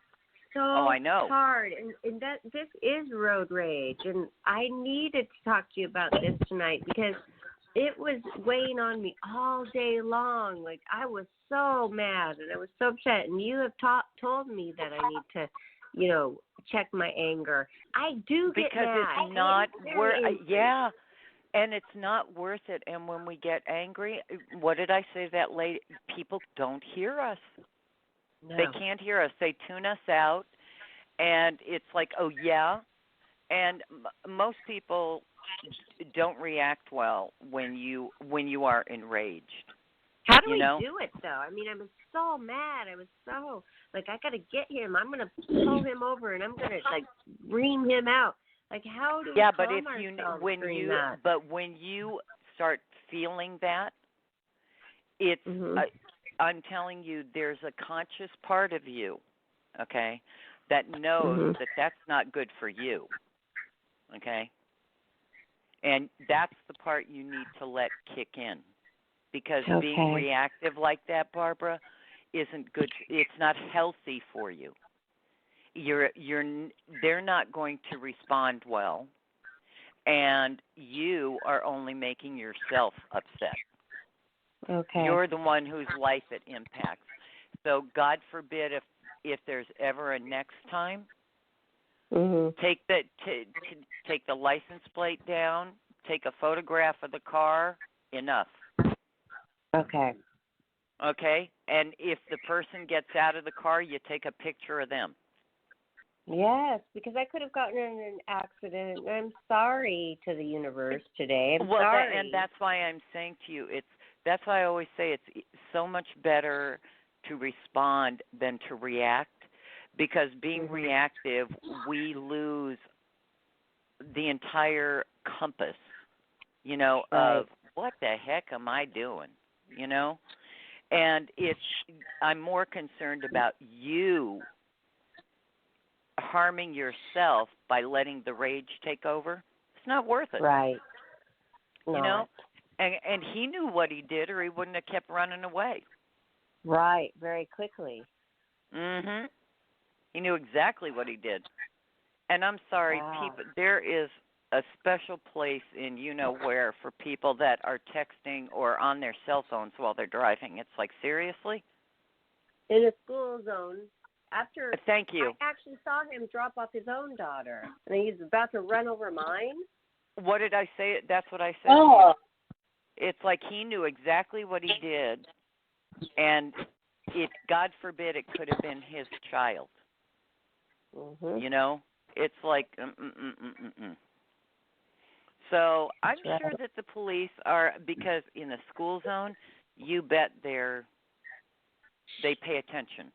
so I know. hard, and that this is road rage, and I needed to talk to you about this tonight because it was weighing on me all day long. Like I was so mad and I was so upset, and you have told me that I need to, check my anger. I do get because mad. it's not where. Yeah. And it's not worth it. And when we get angry, what did I say to that lady? People don't hear us. No. They can't hear us. They tune us out, and it's like, oh yeah. And most people don't react well when you are enraged. How do we know? do it though? I mean, I was so mad. I was so like, I gotta get him. I'm gonna pull him over and I'm gonna like ream him out. Like, how do we but calm if you ourselves when during you that? but when you start feeling that, it's I'm telling you, there's a conscious part of you, okay, that knows that that's not good for you, okay, and that's the part you need to let kick in, because being reactive like that, Barbara, isn't good. It's not healthy for you. They're not going to respond well, and you are only making yourself upset. Okay. You're the one whose life it impacts. So God forbid if there's ever a next time, take the license plate down, take a photograph of the car. Enough. Okay. Okay? And if the person gets out of the car, you take a picture of them. Yes, because I could have gotten in an accident. I'm sorry to the universe today. I'm sorry. And that's why I'm saying to you, that's why I always say it's so much better to respond than to react, because being reactive, we lose the entire compass, of what the heck am I doing, And I'm more concerned about you harming yourself by letting the rage take over. It's not worth it. Right. No. And he knew what he did, or he wouldn't have kept running away. Right, very quickly. He knew exactly what he did. And I'm sorry, people, there is a special place in where for people that are texting or on their cell phones while they're driving. It's like, seriously? In a school zone. After Thank you. I actually saw him drop off his own daughter, and he's about to run over mine. What did I say? That's what I said. Oh. It's like he knew exactly what he did, and God forbid, it could have been his child. It's like, So I'm sure that the police are, because in a school zone, you bet they pay attention.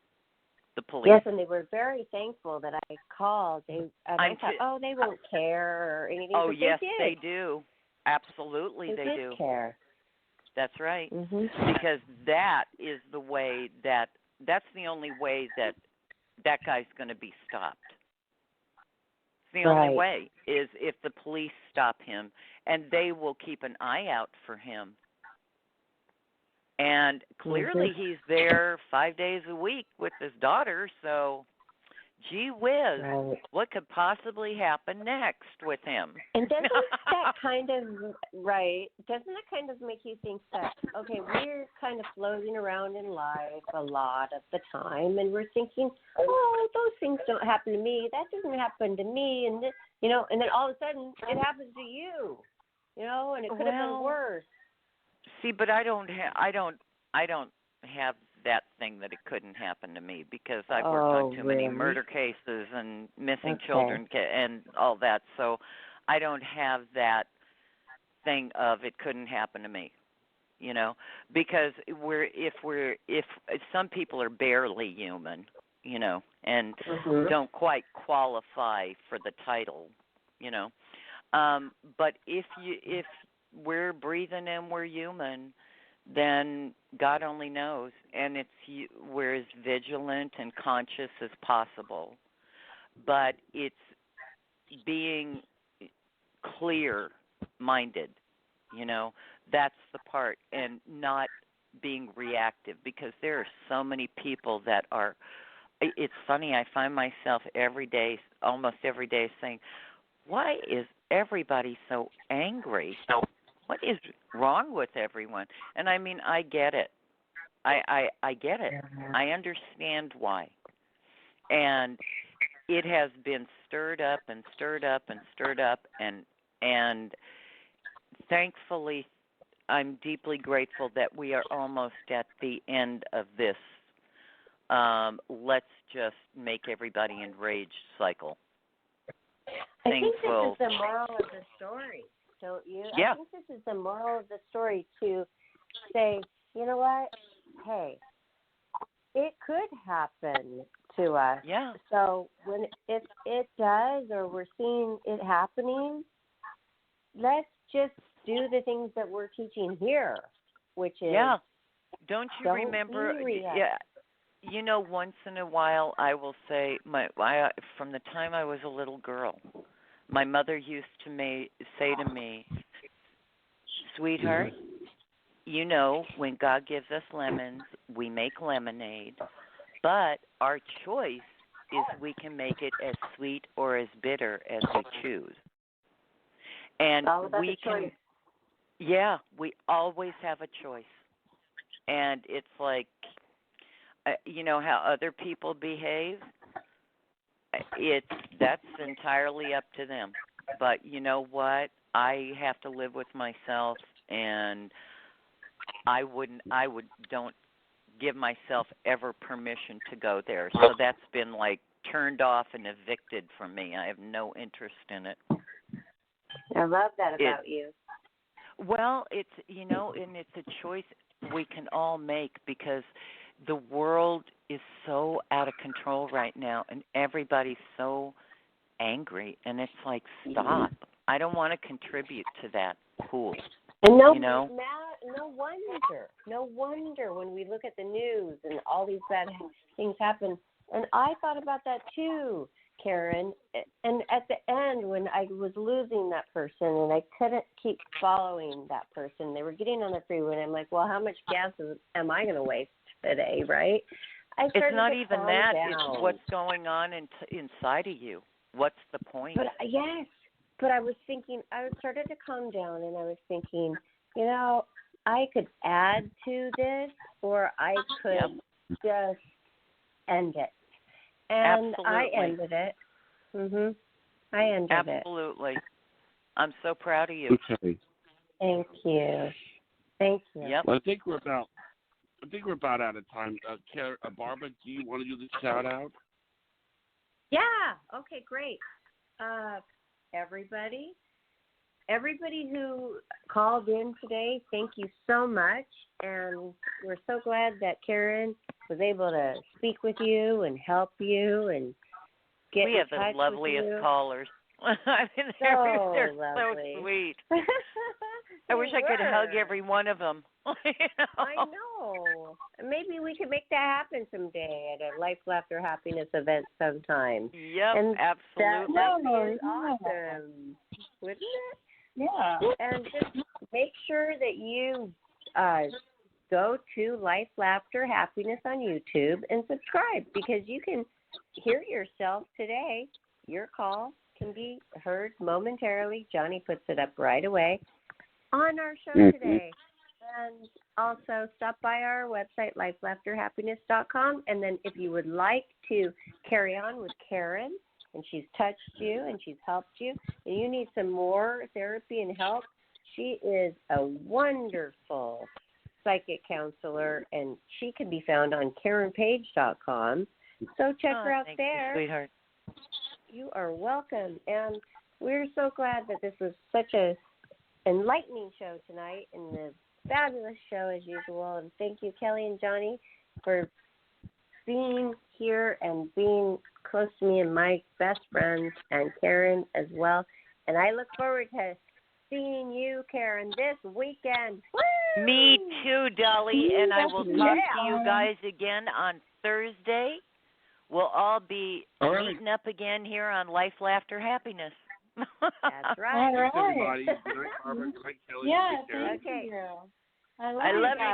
The police. Yes, and they were very thankful that I called. I thought, they won't care or anything. Oh, but yes, they do. Absolutely, they do. Care. That's right. Because that is the way that's the only way that guy's going to be stopped. It's the only way is if the police stop him, and they will keep an eye out for him. And clearly he's there 5 days a week with his daughter, so gee whiz, what could possibly happen next with him? And doesn't that kind of make you think that, okay, we're kind of floating around in life a lot of the time, and we're thinking, oh, those things don't happen to me, that doesn't happen to me, and this, and then all of a sudden it happens to you, and it could have been worse. See, but I don't have that thing that it couldn't happen to me, because I've worked on too many murder cases and missing children and all that. So I don't have that thing of it couldn't happen to me, because if some people are barely human, and don't quite qualify for the title, but if we're breathing and we're human, then God only knows, and we're as vigilant and conscious as possible. But it's being clear-minded, that's the part, and not being reactive, because there are so many people that are, it's funny, I find myself almost every day saying, why is everybody so angry? What is wrong with everyone? And I mean, I get it. I get it. I understand why. And it has been stirred up and stirred up and stirred up, and thankfully, I'm deeply grateful that we are almost at the end of this. Let's just make everybody enraged cycle. I think this is the moral of the story, don't you? Yeah. I think this is the moral of the story, to say, you know what? Hey, it could happen to us. Yeah. So if it does, or we're seeing it happening, let's just do the things that we're teaching here, which is Don't you remember? Yeah. You know, once in a while, I will say, from the time I was a little girl, my mother used to say to me, "Sweetheart, you know, when God gives us lemons, we make lemonade, but our choice is we can make it as sweet or as bitter as we choose." And we can, we always have a choice. And it's like, you know how other people behave? That's entirely up to them. But you know what? I have to live with myself, and I don't give myself ever permission to go there. So that's been like turned off and evicted from me. I have no interest in it. I love that about you. Well, it's, you know, and it's a choice we can all make, because the world is so out of control right now, and everybody's so angry, and it's like, stop. I don't want to contribute to that pool. And no wonder when we look at the news and all these bad things happen. And I thought about that too, Karen. And at the end, when I was losing that person and I couldn't keep following that person, they were getting on the freeway, and I'm like, well, how much gas am I going to waste today, right? It's not even that. It's what's going on inside of you. What's the point? But I was thinking, I started to calm down, and I was thinking, you know, I could add to this, or I could just end it. And I ended it. I ended it. Absolutely. I'm so proud of you. Okay. Thank you. Yep. Well, I think we're about out of time. Barbara, do you want to do the shout out? Yeah. Okay, great. Everybody who called in today, thank you so much. And we're so glad that Karen was able to speak with you and help you and get in touch with you. We have the loveliest callers. I mean, they're so sweet. I wish I could hug every one of them. You know? I know. Maybe we could make that happen someday at a Life, Laughter, Happiness event sometime. Yep, and absolutely. That would be awesome, wouldn't it? Yeah. And just make sure that you go to Life, Laughter, Happiness on YouTube and subscribe, because you can hear yourself today. Your call can be heard momentarily. Johnny puts it up right away on our show today. And also stop by our website, lifelaughterhappiness.com. And then if you would like to carry on with Karen, and she's touched you and she's helped you, and you need some more therapy and help, she is a wonderful psychic counselor, and she can be found on KarenPage.com. So check her out there. You, sweetheart. You are welcome. And we're so glad that this was such a enlightening show tonight, and a fabulous show as usual. And thank you, Kelly and Johnny, for being here and being close to me and my best friends, and Karen as well. And I look forward to seeing you, Karen, this weekend. Woo! Me too, Dolly. And I will talk to you guys again on Thursday. We'll all be meeting up again here on Life, Laughter, Happiness. That's right. Thanks, everybody. Good night, Barbara. Good night, Kelly. Yeah, thank you. I love you.